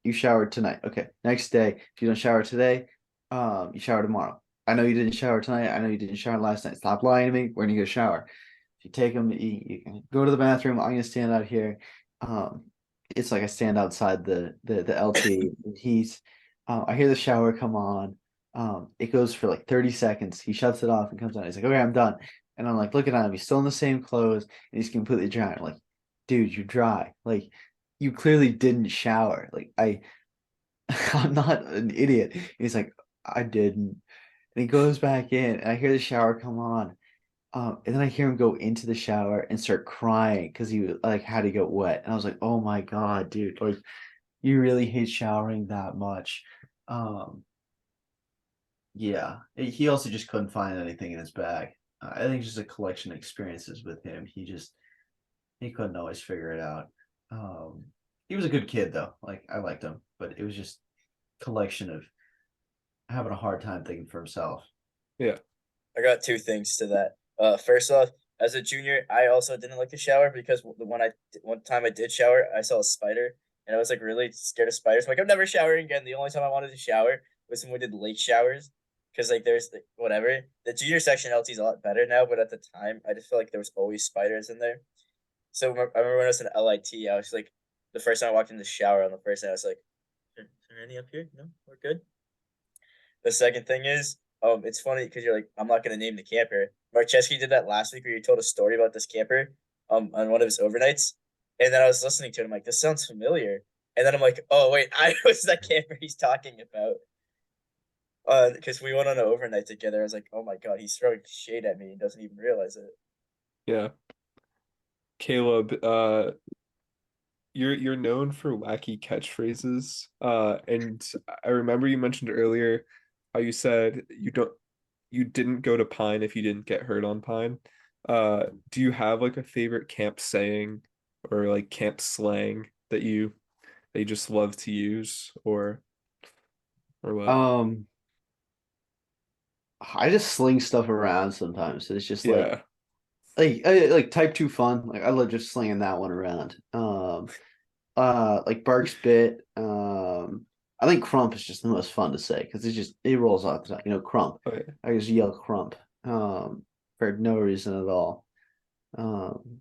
you showered tonight. Okay, next day, if you don't shower today, you shower tomorrow. I know you didn't shower tonight. I know you didn't shower last night. Stop lying to me. We're gonna go shower. If you take them, you can go to the bathroom. I'm gonna stand out here. Um, it's like I stand outside the LT. And I hear the shower come on. It goes for like 30 seconds. He shuts it off and comes out. He's like, "Okay, I'm done." And I'm like looking at him. He's still in the same clothes and he's completely dry. I'm like, "Dude, you're dry. Like, you clearly didn't shower. Like, I'm not an idiot." He's like, "I didn't." And he goes back in, and I hear the shower come on. And then I hear him go into the shower and start crying because he like had to get wet. And I was like, "Oh my God, dude, like you really hate showering that much." Um, yeah. He also just couldn't find anything in his bag. I think it's just a collection of experiences with him. He couldn't always figure it out. He was a good kid though. Like I liked him, but it was just collection of having a hard time thinking for himself. Yeah. I got two things to that. First off, as a junior, I also didn't like to shower because one time I did shower, I saw a spider and I was like really scared of spiders. Like I'm never showering again. The only time I wanted to shower was when we did lake showers because like there's like, whatever. The junior section LT is a lot better now, but at the time I just felt like there was always spiders in there. So I remember when I was in LIT, I was like the first time I walked in the shower on the first night, I was like, "Is there any up here? No, we're good." The second thing is, it's funny because you're like, I'm not gonna name the camper. Marcheski did that last week where you told a story about this camper, on one of his overnights, and then I was listening to it. I'm like, this sounds familiar, and then I'm like, oh wait, I was that camper he's talking about. Because we went on an overnight together. I was like, oh my god, he's throwing shade at me and doesn't even realize it. Yeah. Caleb, you're known for wacky catchphrases. And I remember you mentioned earlier how you said you didn't go to Pine if you didn't get hurt on Pine. Do you have like a favorite camp saying or like camp slang that you just love to use or what? I just sling stuff around sometimes. It's just Yeah. like type 2 fun. Like I love just slinging that one around. Like Bark's bit. I think crump is just the most fun to say because it rolls off the tongue. Crump. Oh, yeah. I just yell crump. For no reason at all. Um,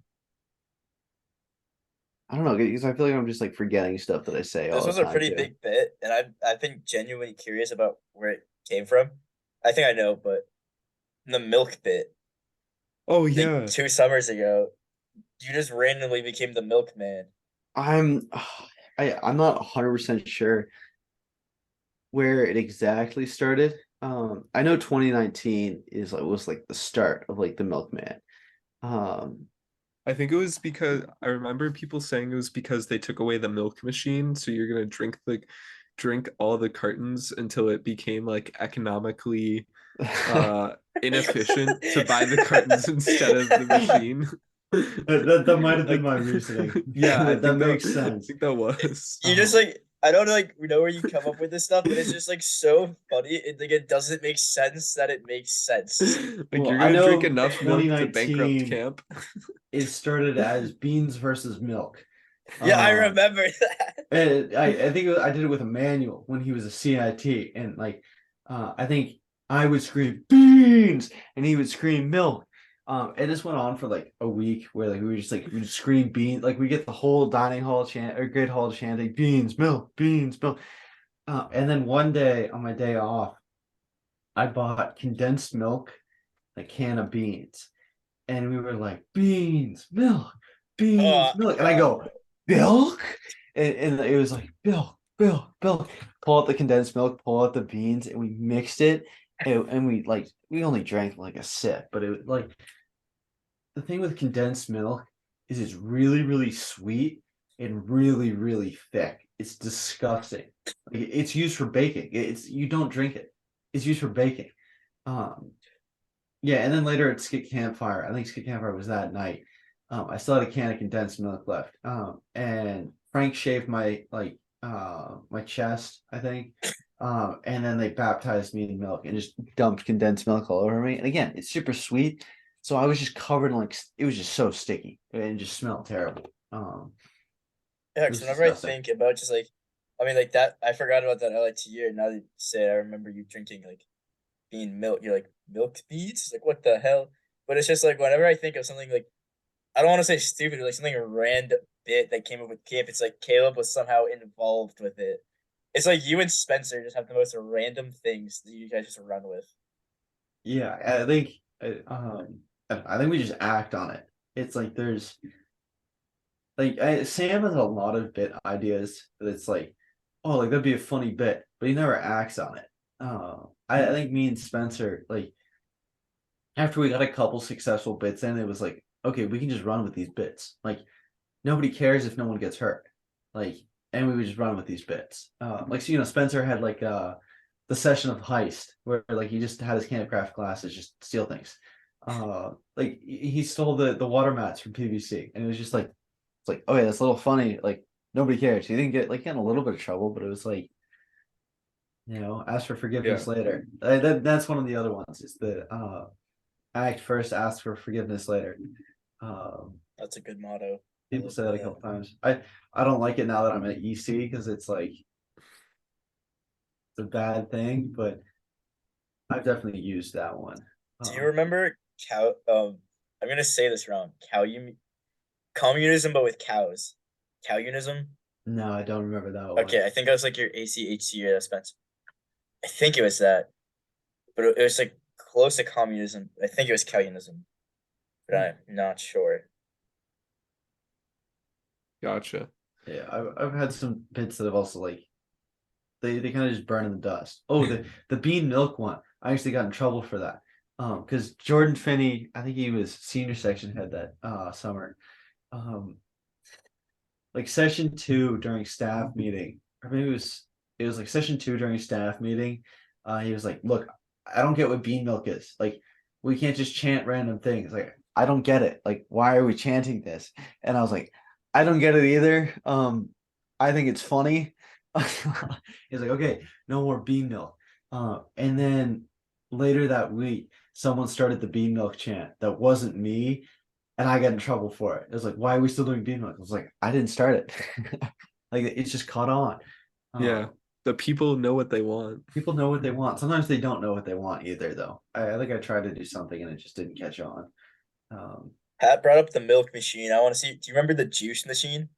I don't know because I feel like I'm just like forgetting stuff that I say This all was the a time pretty too. big bit, and I think genuinely curious about where it came from. I think I know, but the milk bit, Oh I think yeah. 2 summers ago, you just randomly became the milkman. I'm I'm not 100% sure where it exactly started. I know 2019 was like the start of like the milkman. Um, I think it was because I remember people saying it was because they took away the milk machine, so you're gonna drink all the cartons until it became like economically uh inefficient to buy the cartons instead of the machine. That might have been Like my reasoning. yeah, That makes sense. I think that was. You just like I don't like know where you come up with this stuff, but it's just like so funny. It doesn't make sense that it makes sense. Like Well, you're I gonna drink know enough milk to bankrupt 2019 camp. it started as beans versus milk. Yeah, I Uh, remember that. and I think I did it with Emmanuel when he was a CIT, and like I think I would scream beans, and he would scream milk. And this went on for like a week where like we would scream beans, like we get the whole dining hall chant or great hall chanting beans, milk, beans, milk. And then one day on my day off, I bought condensed milk, a can of beans, and we were like beans, milk, and I God, go milk, and it was like milk. Pull out the condensed milk, pull out the beans, and we mixed it, and we only drank like a sip, but it was like the thing with condensed milk is it's really sweet and really thick. It's disgusting. Like, it's used for baking. It's you don't drink it. It's used for baking. Um, yeah, and then later at Skit Campfire, I think Skit Campfire was that night. I still had a can of condensed milk left. And Frank shaved my chest, I think. And then they baptized me in milk and just dumped condensed milk all over me. And again, it's super sweet. So I was just covered in like it was just so sticky and just smelled terrible. yeah. It Because was whenever I disgusting. think about just like, I mean, like that, I forgot about that LIT year. Now that you say, it, I remember you drinking like bean milk. You're like milk beads. Like what the hell? But it's just like whenever I think of something like I don't want to say stupid, but like something random bit that came up with camp. It's like Caleb was somehow involved with it. It's like you and Spencer just have the most random things that you guys just run with. Yeah, I think I think we just act on it. It's like there's Sam has a lot of bit ideas that it's like, oh, like that'd be a funny bit, but he never acts on it. I think me and Spencer, like after we got a couple successful bits in, it was like, okay, we can just run with these bits. Like nobody cares if no one gets hurt. Like, and we would just run with these bits. Like so, Spencer had like the session of heist where like he just had his campcraft classes just steal things. Like he stole the water mats from PVC, and it was just like it's like, oh yeah, that's a little funny. Like nobody cares. He didn't get in a little bit of trouble, but it was like, ask for Yeah. forgiveness later. That's one of the other ones. Is the act first, ask for forgiveness later. Um, That's a good motto. I People live say by that a that. couple times. I don't like it now that I'm at EC because it's like it's a bad thing, but I've definitely used that one. Do you Um, remember cow? I'm gonna say this wrong. Communism, but with cows. Cowunism. no, I don't remember that one. Okay, I think that was like your ACHC or Spencer. I think it was that, but it was like close to communism. I think it was Cowunism, but I'm not sure. Gotcha. Yeah, I've had some bits that have also like they kind of just burn in the dust. Oh, the bean milk one. I actually got in trouble for that. Because Jordan Finney, I think he was senior section head that summer. Um, like session two during staff meeting, or maybe it was like session two during staff meeting. He was like, "Look, I don't get what bean milk is. Like, we can't just chant random things. Like, I don't get it. Like, why are we chanting this?" And I was like, "I don't get it either. I think it's funny." He's like, "Okay, no more bean milk." And then later that week, someone started the bean milk chant that wasn't me, and I got in trouble for it. It was like, why are we still doing bean milk? I was like, I didn't start it. Like it's just caught on. Yeah. The people know what they want. People know what they want. Sometimes they don't know what they want either, though. I think I tried to do something and it just didn't catch on. Pat brought up the milk machine. I want to see. Do you remember the juice machine?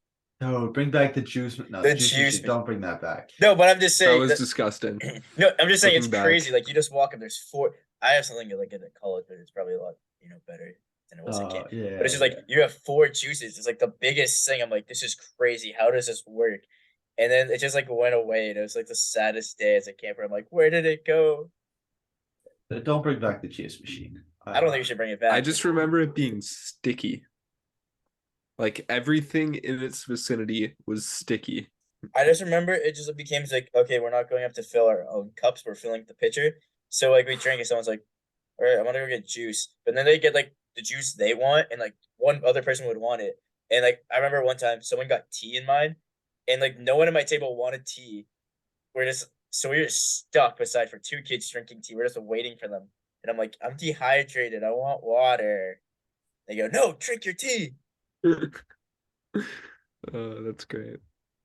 No, bring back the juice. No, The the juice juice machine. machine. Don't bring that back. No, but I'm just That saying was that. disgusting. No, I'm just saying it's Looking crazy. back. Like you just walk up. There's 4. I have something like at college, but it's probably a lot better than it was at camp. Yeah. But it's just like you have 4 juices. It's like the biggest thing. I'm like, this is crazy. How does this work? And then it just like went away, and it was like the saddest day as a camper. I'm like, where did it go? Don't bring back the juice machine. I don't think you should bring it back. I just remember it being sticky. Like everything in its vicinity was sticky. I just remember it just became like, okay, we're not going up to fill our own cups. We're filling the pitcher. So like we drink it. Someone's like, all right, I'm gonna go get juice. But then they get like the juice they want, and like one other person would want it. And like I remember one time someone got tea in mine, and like no one at my table wanted tea. We were just stuck beside for 2 kids drinking tea. We're just waiting for them. And I'm like, I'm dehydrated. I want water. They go, no, drink your tea. That's great.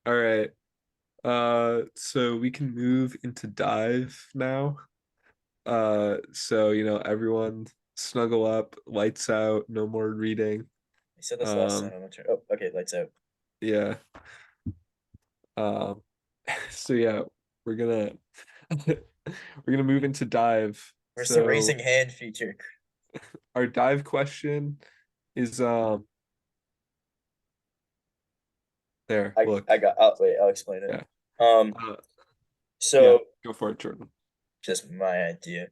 All right. So we can move into dive now. So everyone snuggle up, lights out, no more reading. I said this last time. I'm not sure. Oh, okay, lights out. Yeah. So yeah, we're gonna we're gonna move into dive. Where's So the raising hand feature? our dive question is there. Look. I'll explain it. Yeah. So Yeah, go for it, Jordan. just my idea.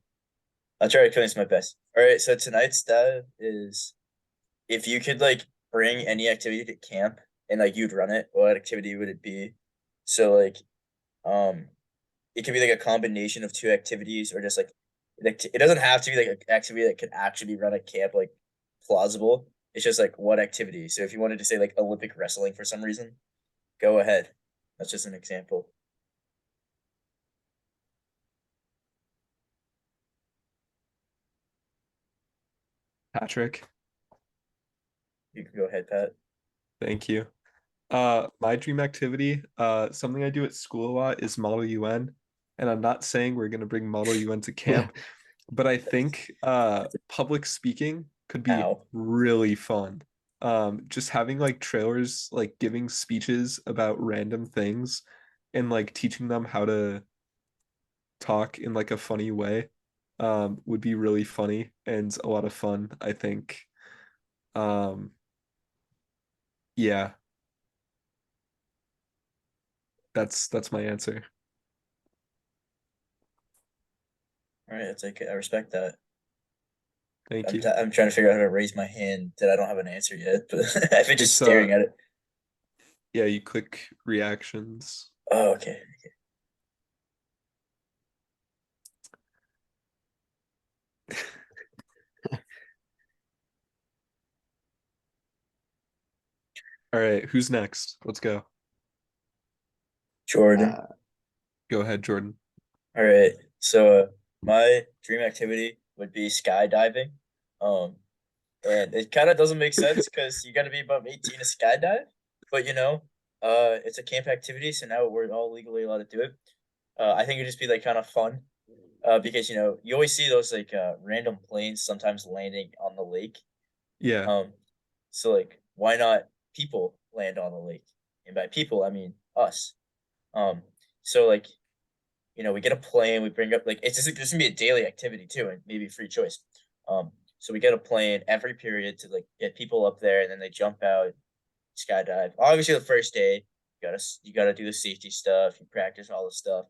I'll try to convince my best. All right, so tonight's dive is if you could like bring any activity to camp and like you'd run it, what activity would it be? So like it could be like a combination of 2 activities or just like it doesn't have to be like an activity that could actually be run at camp like plausible. It's just like what activity. So if you wanted to say like Olympic wrestling for some reason, go ahead. That's just an example. Patrick, You can go ahead, Pat. thank you. My dream activity, something I do at school a lot is Model UN. And I'm not saying we're gonna bring Model UN to camp, but I think public speaking could be really fun. Just having like trailers like giving speeches about random things and like teaching them how to talk in like a funny way would be really funny and a lot of fun, I think. Yeah. That's my answer. All right, it's like I respect that. Thank you. I'm trying to figure out how to raise my hand that I don't have an answer yet, but I've been just staring at it. Yeah, you click reactions. Oh, okay. All right, who's next? Let's go. Jordan. Go ahead, Jordan. All right. So my dream activity would be skydiving. And it kind of doesn't make sense because you got to be above 18 to skydive, but it's a camp activity, so now we're all legally allowed to do it. I think it'd just be like kind of fun, because you always see those like random planes sometimes landing on the lake. Yeah. So like, why not people land on the lake? And by people, I mean us. So like, we get a plane, we bring up like it's just this gonna be a daily activity too, and maybe free choice. So we get a plane every period to like get people up there, and then they jump out, skydive. Obviously, the first day you gotta do the safety stuff. You practice all the stuff,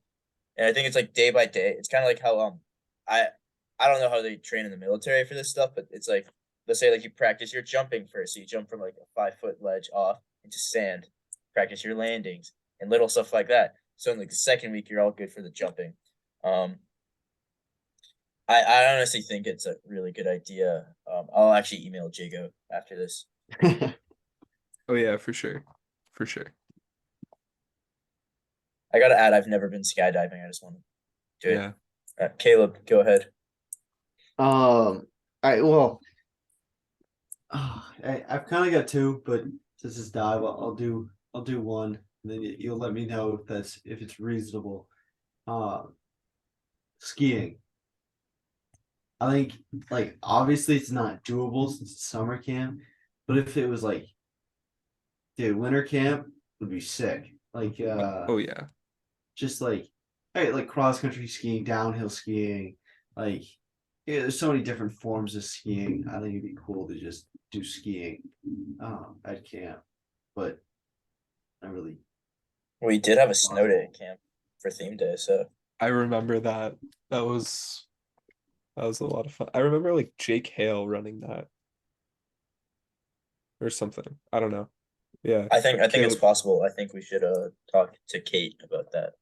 and I think it's like day by day. It's kind of like how I I don't know how they train in the military for this stuff, but it's like let's say like you practice your jumping first, so you jump from like a 5-foot ledge off into sand, practice your landings and little stuff like that. So in like the second week, you're all good for the jumping. I honestly think it's a really good idea. I'll actually email Jago after this. Oh yeah, for sure. For sure. I gotta add, I've never been skydiving. I just want to do Yeah. it. Caleb, go ahead. I well, I've kind of got two, but since it's dive, I'll do one, and then you'll let me know if it's reasonable. Uh, skiing. I think like obviously it's not doable since it's summer camp, but if it was like, dude, winter camp would be sick. Like Oh yeah. just like hey, like cross country skiing, downhill skiing, like yeah, there's so many different forms of skiing. I think it'd be cool to just do skiing at camp. But I really We did have a snow day at camp for theme day, so I remember that. That was that was a lot of fun. I remember like Jake Hale running that or something. I don't know. Yeah. I think it's Caleb, possible. I think we should talk to Kate about that.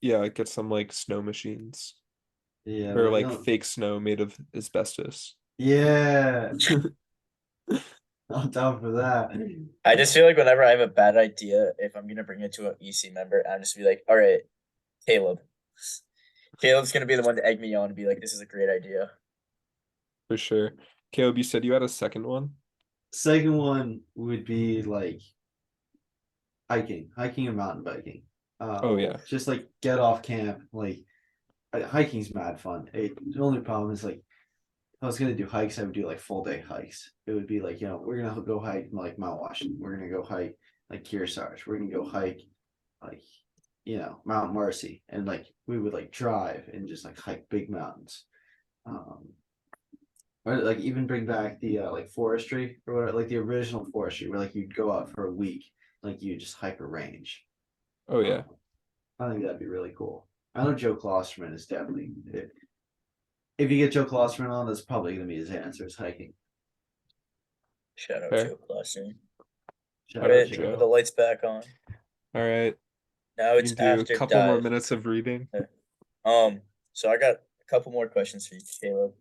yeah, get some like snow machines yeah, or you like know, fake snow made of asbestos. yeah, I'm down for that. I just feel like whenever I have a bad idea, if I'm gonna bring it to an EC member, I'm just be like, all right, Caleb. Caleb's gonna be the one to egg me on and be like, this is a great idea. For sure. Caleb, you said you had a second one? Second one would be like hiking and mountain biking. Oh yeah. Just like get off camp. Like hiking's mad fun. The only problem is like if I was gonna do hikes, I would do like full day hikes. It would be like we're gonna go hike like Mount Washington. We're gonna go hike like Kearsarge. We're gonna go hike like Mount Marcy, and like we would like drive and just like hike big mountains. Um, or like even bring back the like forestry or whatever, like the original forestry where like you'd go out for a week, like you just hike a range. Oh Um, yeah. I think that'd be really cool. I know Joe Klosterman is definitely if you get Joe Klosterman on, that's probably gonna be his answer is hiking. Shout out Fair. Joe Clausen. Shout Shout out out Put Joe. the Joe. lights back on. All right. Now We it's can do a after couple more dive. minutes of reading. So I got a couple more questions for you, Caleb.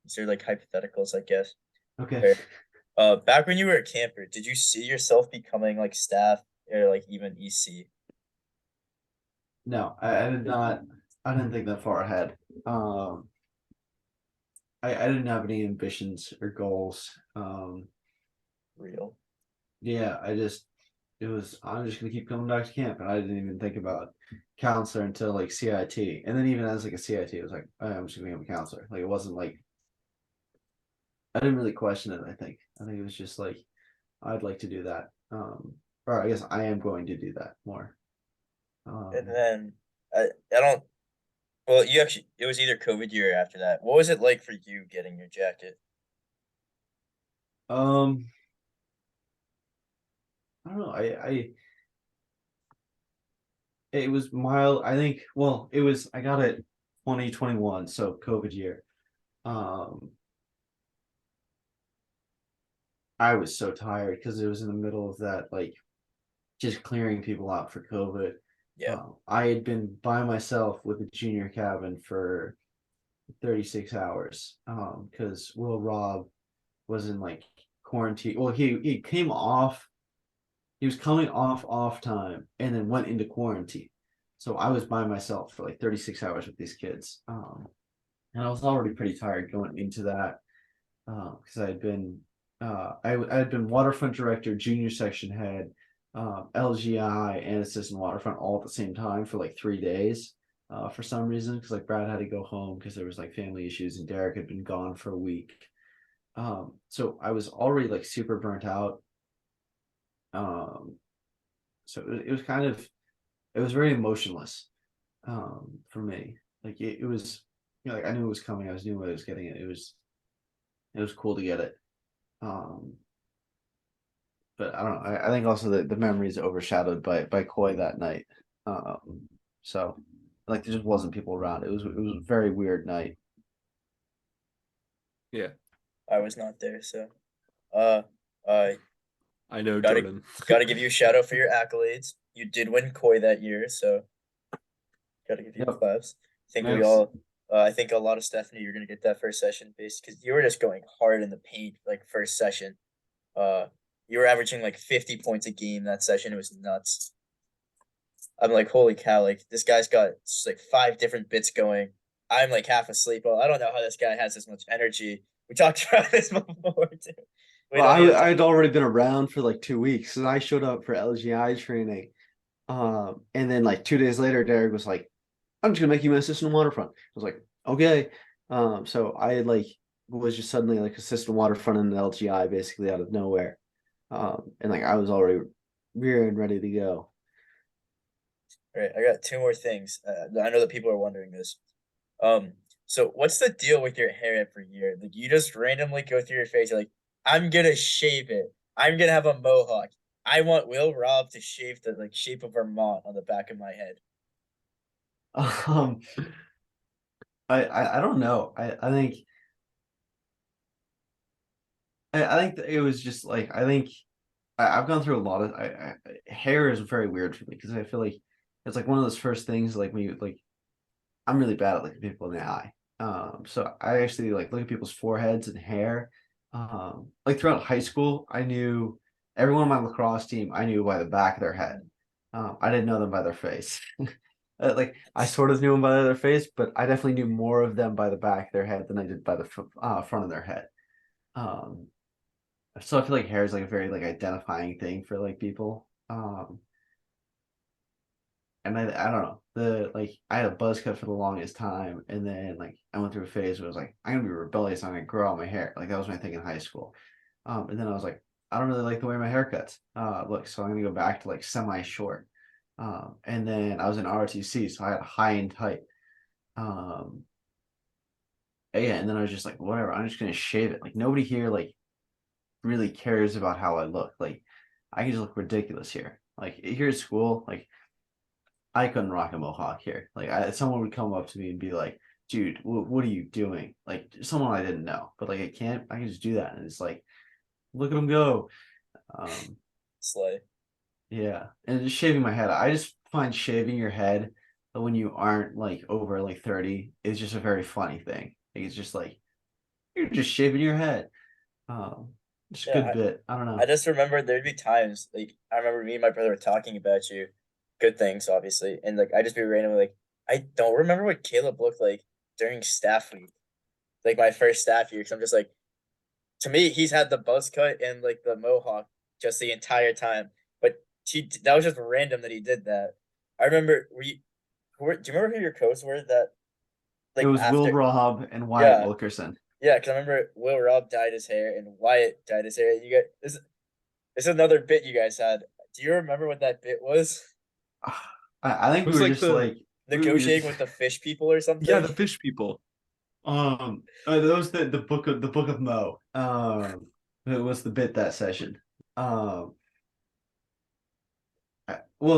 These are like hypotheticals, I guess. Okay. Okay. Back when you were a camper, did you see yourself becoming like staff or like even EC? No, I did not. I didn't think that far ahead. Um, I didn't have any ambitions or goals. Real. Yeah, I'm just gonna keep coming back to camp, and I didn't even think about counselor until like CIT, and then even as like a CIT, it was like I'm just gonna become a counselor. Like it wasn't like I didn't really question it. I think it was just like I'd like to do that. Or I guess I am going to do that more. And Um, then I don't well you actually it was either COVID year or after that. What was it like for you getting your jacket? um, I don't know. It was mild. I think. Well, it was. I got it 2021, so COVID year. Um, I was so tired because it was in the middle of that, like just clearing people out for COVID. Yeah. I had been by myself with a junior cabin for 36 hours because Will Rob was in like quarantine. Well, he came off. He was coming off time and then went into quarantine. So I was by myself for like 36 hours with these kids. And I was already pretty tired going into that because I had been I had been waterfront director, junior section head, LGI, and assistant waterfront all at the same time for like 3 days for some reason because like Brad had to go home because there was like family issues and Derek had been gone for a week. So I was already like super burnt out. Um, so it was kind of it was very emotionless for me. Like it was like I knew it was coming. I was knew I was getting it. It was cool to get it. Um, but I don't know. I think also that the memory is overshadowed by Koi that night. So like there just wasn't people around. It was a very weird night. Yeah. I was not there, so uh uh I know gotta Jordan. gotta give you a shout out for your accolades. You did win Koi that year, so gotta give you Yep. claps. I think we Thanks. all I think a lot of Stephanie you're gonna get that first session based because you were just going hard in the paint like first session. Uh you were averaging like 50 points a game that session. It was nuts. I'm like, holy cow, like this guy's got just like five different bits going. I'm like half asleep. Well, I don't know how this guy has this much energy. We talked about this before too. We Well, don't need to talk. I'd already been around for like 2 weeks, and I showed up for LGI training. And then like 2 days later, Derek was like, "I'm just gonna make you my assistant waterfront." I was like, "Okay." So I like was just suddenly like assistant waterfront in the LGI basically out of nowhere. And like I was already rearing and ready to go. All right, I got two more things. I know that people are wondering this. Um, so what's the deal with your hair every year? Like you just randomly go through your face, you're like, I'm gonna shave it. I'm gonna have a mohawk. I want Will Rob to shave the like shape of Vermont on the back of my head. Um, I don't know. I think that it was just like I think I've gone through a lot of hair is very weird for me because I feel like it's like one of those first things like when you like I'm really bad at looking people in the eye. So I actually like look at people's foreheads and hair. Like throughout high school, I knew everyone on my lacrosse team. I knew by the back of their head. I didn't know them by their face. Like I sort of knew them by their face, but I definitely knew more of them by the back of their head than I did by the front of their head. Um, so I feel like hair is like a very like identifying thing for like people. And I don't know the like I had a buzz cut for the longest time, and then like I went through a phase where I was like I'm gonna be rebellious, I'm gonna grow out my hair. Like that was my thing in high school. And then I was like I don't really like the way my haircuts look, so I'm gonna go back to like semi short. And then I was in ROTC, so I had high and tight. Um, yeah, and then I was just like whatever, I'm just gonna shave it. Like nobody here like really cares about how I look. Like I can just look ridiculous here. Like here at school, like I couldn't rock a mohawk here. Like someone would come up to me and be like, "Dude, what are you doing?" Like someone I didn't know, but like I can just do that, and it's like, look at him go. Um, Slay. yeah, and just shaving my head. I just find shaving your head when you aren't like over like 30 is just a very funny thing. Like, it's just like you're just shaving your head. Um, it's a good Yeah, bit. I don't I know. just remember there'd be times like I remember me and my brother were talking about you, good things obviously, and like I just be randomly like I don't remember what Caleb looked like during staff week, like my first staff year. Cause I'm just like to me he's had the buzz cut and like the mohawk just the entire time, but that was just random that he did that. I remember do you remember who your coaches were that It like was Will after Robb and Wyatt yeah Wilkerson. yeah because I remember Will Robb dyed his hair and Wyatt dyed his hair. You get this is another bit you guys had. Do you remember what that bit was? I think It we was were like just like we were Negotiating just with the fish people or yeah, something? the fish people. that was the book of Mo. It was the bit that session. Well,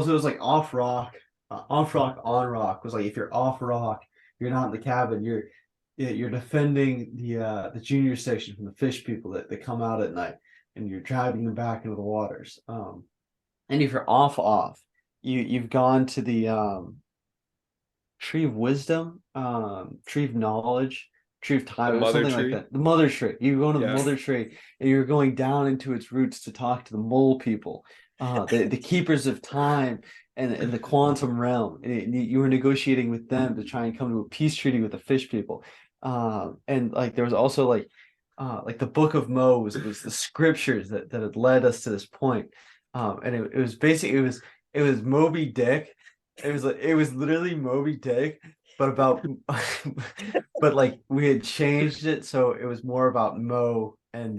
so it was like off rock, on rock was like if you're off rock, you're not in the cabin. You're defending the junior section from the fish people that come out at night, and you're driving them back into the waters. And if you're off, you've gone to the tree of wisdom, tree of knowledge, tree of The time, or mother something like tree. that. The mother tree. You go to the Yeah. mother tree and you're going down into its roots to talk to the mole people, the keepers of time and the quantum realm. And you were negotiating with them to try and come to a peace treaty with the fish people. And like there was also like the Book of Mo was the scriptures that had led us to this point. And it was basically it was Moby Dick. It was literally Moby Dick, but about but like we had changed it so it was more about Mo and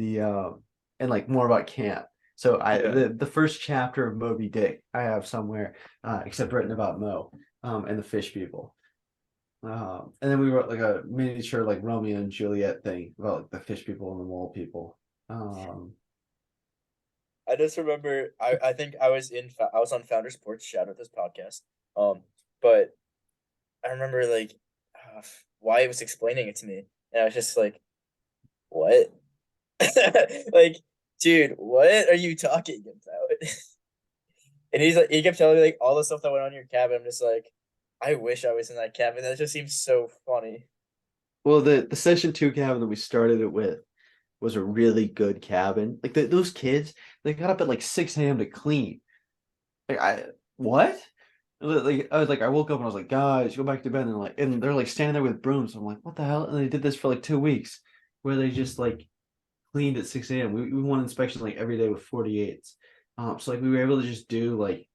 like more about camp. So Yeah. the first chapter of Moby Dick I have somewhere except written about Mo and the fish people. And then we wrote like a miniature like Romeo and Juliet thing about like the fish people and the mole people. Um, I just remember I think I was on Founders Porch. Shout out this podcast. Um, but I remember like Wyatt was explaining it to me, and I was just like, "What? Like, dude, what are you talking about?" And he's like, he kept telling me like all the stuff that went on in your cabin. I'm just like, I wish I was in that cabin. That just seems so funny. well, the session two cabin that we started it with was a really good cabin. Like those kids, they got up at like 6 a.m. to clean. Like what? Like I was like, I woke up and I was like, guys, go back to bed, and they're like standing there with brooms. I'm like, what the hell? And they did this for like 2 weeks, where they just like cleaned at 6 a.m. We won inspection like every day with 48s. So like we were able to just do like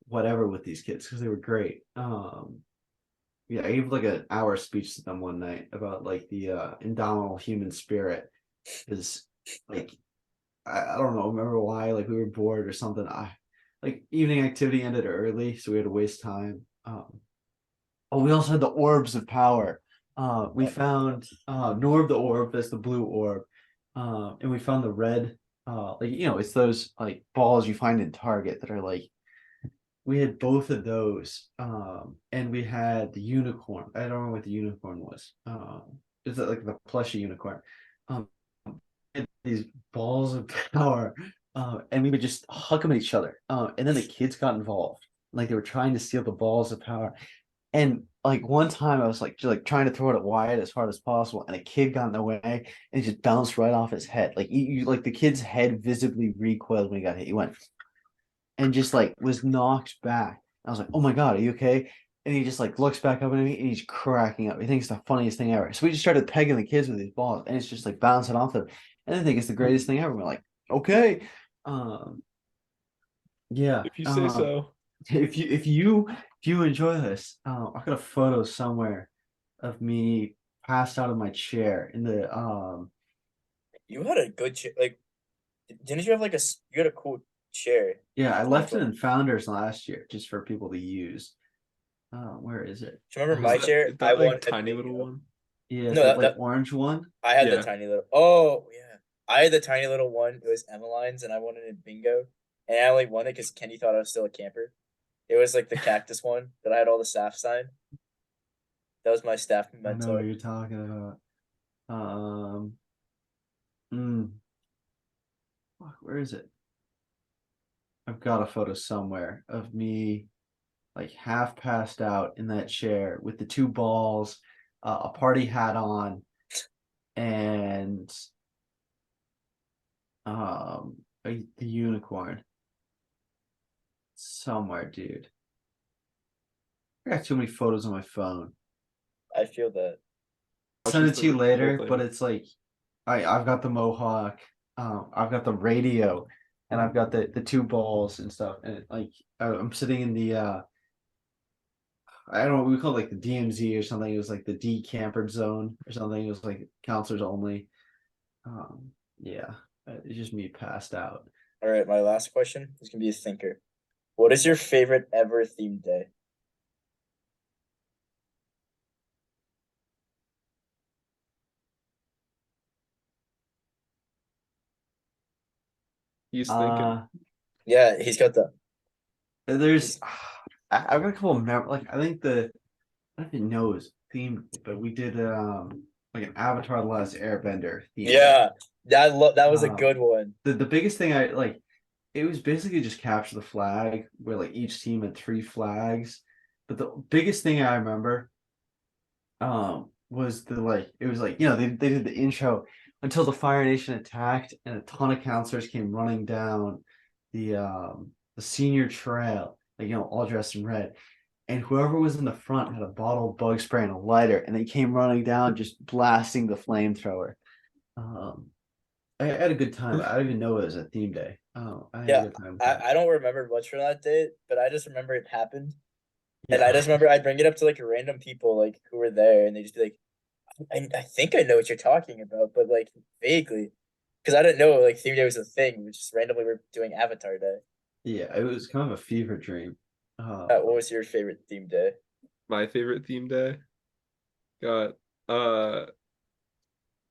whatever with these kids because they were great. Yeah, I gave like an hour speech to them one night about like the indomitable human spirit. Is like I don't know, remember why? Like we were bored or something. I like evening activity ended early, so we had to waste time. Oh, we also had the orbs of power. We found Norb the orb, that's the blue orb. And we found the red, like it's those like balls you find in Target that are like we had both of those. And we had the unicorn. I don't know what the unicorn was. Is it like the plushy unicorn? Um, these balls of power, and we would just huck them at each other. And then the kids got involved, like they were trying to steal the balls of power. And like one time, I was like just like trying to throw it at Wyatt as hard as possible, and a kid got in the way, and he just bounced right off his head. Like like the kid's head visibly recoiled when he got hit. He went and just like was knocked back. I was like, "Oh my god, are you okay?" And he just like looks back up at me and he's cracking up. He thinks it's the funniest thing ever. So we just started pegging the kids with these balls, and it's just like bouncing off them. And I think it's the greatest thing ever. We're like, okay, um, yeah. If you say so. If you enjoy this, I got a photo somewhere of me passed out of my chair in the You had a good chair. Like, didn't you have like you had a cool chair? yeah, I left it 2020. in Founders last year just for people to use. Where is it? Do you remember Is my that chair? is I that won like a tiny little bingo. one? Yeah, No, the that, like that orange one. I had the Yeah. tiny little. Oh yeah, I had the tiny little one. It was Emmeline's, and I won it in bingo. And I only won it because Kenny thought I was still a camper. It was like the cactus one that I had all the staff sign. That was my staff I know what memento. you're talking about. Um, mm, fuck, where is it? I've got a photo somewhere of me like half passed out in that chair with the two balls, a party hat on, and the unicorn somewhere, dude. I got too many photos on my phone. I feel that. Send it Watches to you the whole later, but thing. it's like I've got the mohawk, I've got the radio, and I've got the two balls and stuff, and like I'm sitting in the I don't know what we call it, like the DMZ or something. It was like the D campered zone or something. It was like counselors only. Yeah, it's just me passed out. All right, my last question is gonna be a thinker. What is your favorite ever themed day? He's thinking. Uh, Yeah, he's got the. there's He's, I've got a couple of like I think I don't even know his theme, but we did like an Avatar: The Last Airbender theme day. yeah, that was a Um, good one. the biggest thing I like, it was basically just capture the flag, where like each team had three flags. But the biggest thing I remember was the like it was like they did the intro until the Fire Nation attacked and a ton of counselors came running down the senior trail, like all dressed in red, and whoever was in the front had a bottle of bug spray and a lighter, and they came running down just blasting the flamethrower. um I had a good time. I don't even know it was a theme day. Oh, I had a Yeah, good time with I, that. I don't remember much from that day, but I just remember it happened. And I Yeah. just remember I'd bring it up to like random people like who were there, and they just be like, I think I know what you're talking about, but like vaguely, because I didn't know like theme day was a thing. We just randomly were doing Avatar Day. Yeah, it was kind of a fever dream. What was your favorite theme day? My favorite theme day. Got uh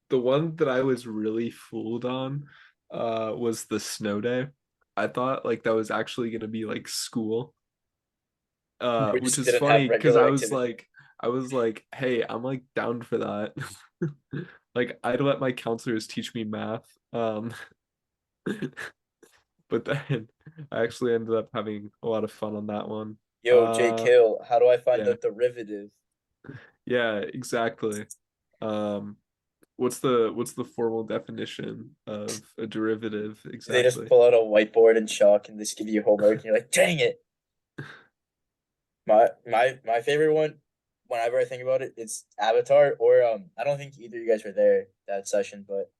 the one that I was really fooled on was the snow day. I thought like that was actually gonna be like school. We Which just is didn't have funny because regular activity. I was like, hey, I'm like down for that. Like I'd let my counselors teach me math. But then I actually ended up having a lot of fun on that one. Yo, Jake Hill, how do I find Yeah, the derivative? yeah, exactly. Um, what's the formal definition of a derivative They just exactly? pull out a whiteboard and chalk and just give you homework, and you're like, dang it. My favorite one, whenever I think about it, it's Avatar, or I don't think either of you guys were there that session, but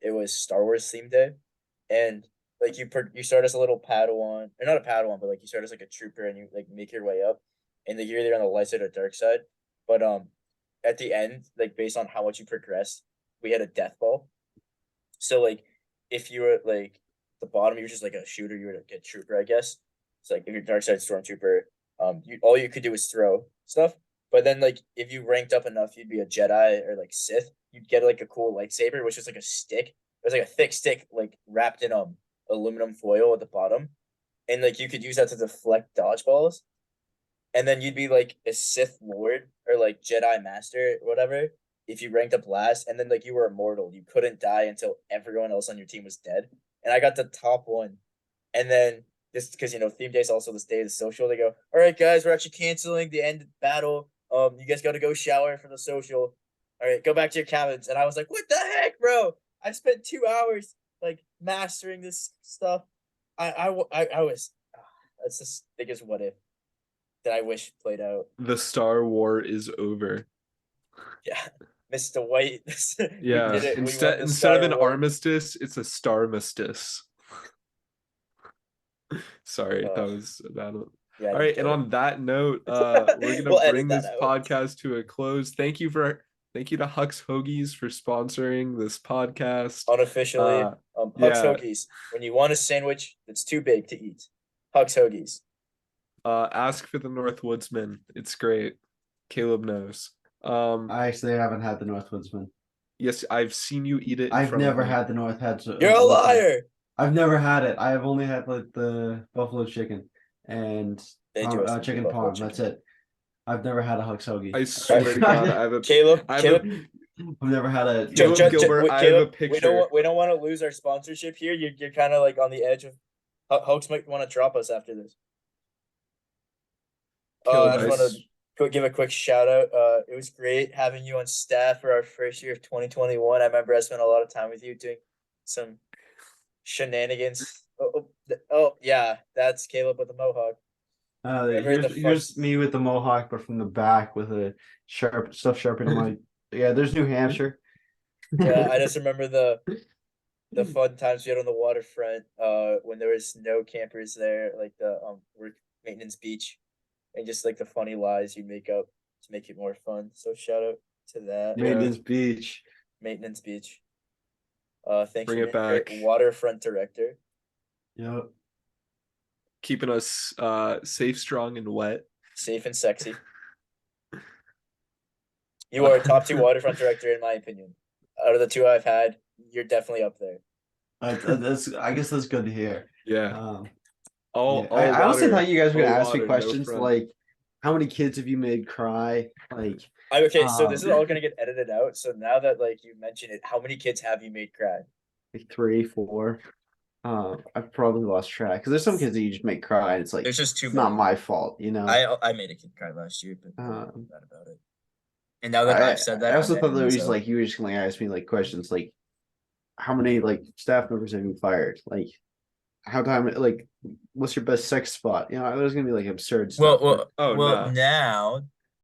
it was Star Wars theme day, and like you start as a little Padawan, or not a Padawan, but like you start as like a trooper, and you like make your way up, and like you're either on the light side or dark side, but at the end, like based on how much you progressed, we had a death ball. So like if you were like the bottom, you're just like a shooter, you were like a trooper, I guess. It's like if you're dark side stormtrooper, you all you could do is throw stuff. But then like if you ranked up enough, you'd be a Jedi or like Sith. You'd get like a cool lightsaber, which is like a stick. It was like a thick stick, like wrapped in aluminum foil at the bottom, and like you could use that to deflect dodgeballs. And then you'd be like a Sith Lord or like Jedi Master or whatever if you ranked up last, and then like you were immortal. You couldn't die until everyone else on your team was dead. And I got the top one. And then this because theme day is also this day of the social. They go, all right, guys, we're actually canceling the end battle. You guys got to go shower for the social. All right, go back to your cabins. And I was like, what the heck, bro? I spent 2 hours like mastering this stuff. I was. That's the biggest what if that I wish played out. The Star War is over. Yeah, Mr. White. Yeah. We did it. Instead We won the instead of Star an War. armistice, it's a starmistice. Sorry, that was a bad one. Yeah, All right, and on that note, we're gonna We'll edit bring that this out. podcast to a close. Thank you to Hux Hoagies for sponsoring this podcast. Unofficially, Hux Hoagies. When you want a sandwich that's too big to eat, Hux Hoagies. Ask for the Northwoodsman. It's great. Caleb knows. I actually haven't had the Northwoodsman. Yes, I've seen you eat it. I've never had the Northwoodsman. You're a liar. I've never had it. I've only had like the buffalo chicken and chicken parm. That's it. I've never had a Hux Hoagie. I swear to God, I have a Caleb. I've never had a Caleb Gilbert. I have a picture. We don't want to lose our sponsorship here. You're kind of like on the edge of. Hux might want to drop us after this. I just want to give a quick shout out. It was great having you on staff for our first year of 2021. I remember I spent a lot of time with you doing some shenanigans. Oh yeah, that's Caleb with the mohawk. Here's me with the mohawk, but from the back with a stuff sharpened on my. Yeah, there's New Hampshire. Yeah, I just remember the fun times we had on the waterfront. When there was no campers there, like the work maintenance beach, and just like the funny lies you make up to make it more fun. So shout out to that. Maintenance beach. Maintenance beach. Thank Bring you, it back. waterfront director. Yep. Keeping us safe, strong, and wet. Safe and sexy. You are a top 2 waterfront director in my opinion. Out of the 2 I've had, you're definitely up there. I guess that's good to hear. Yeah. I honestly thought you guys were gonna ask me water, questions no like, how many kids have you made cry? Like, Okay, so this is all gonna get edited out. So now that like you mentioned it, how many kids have you made cry? like 3, 4. I've probably lost track because there's some kids that you just make cry, and it's like There's just too it's many. not my fault, you know. I made a kid cry last year, but I'm bad about it. And now that I've said that, I also I'm thought that editing was this like you were just gonna ask me like questions like, how many like staff members have you fired? Like, what's your best sex spot? You know, there's gonna be like absurd stuff. Now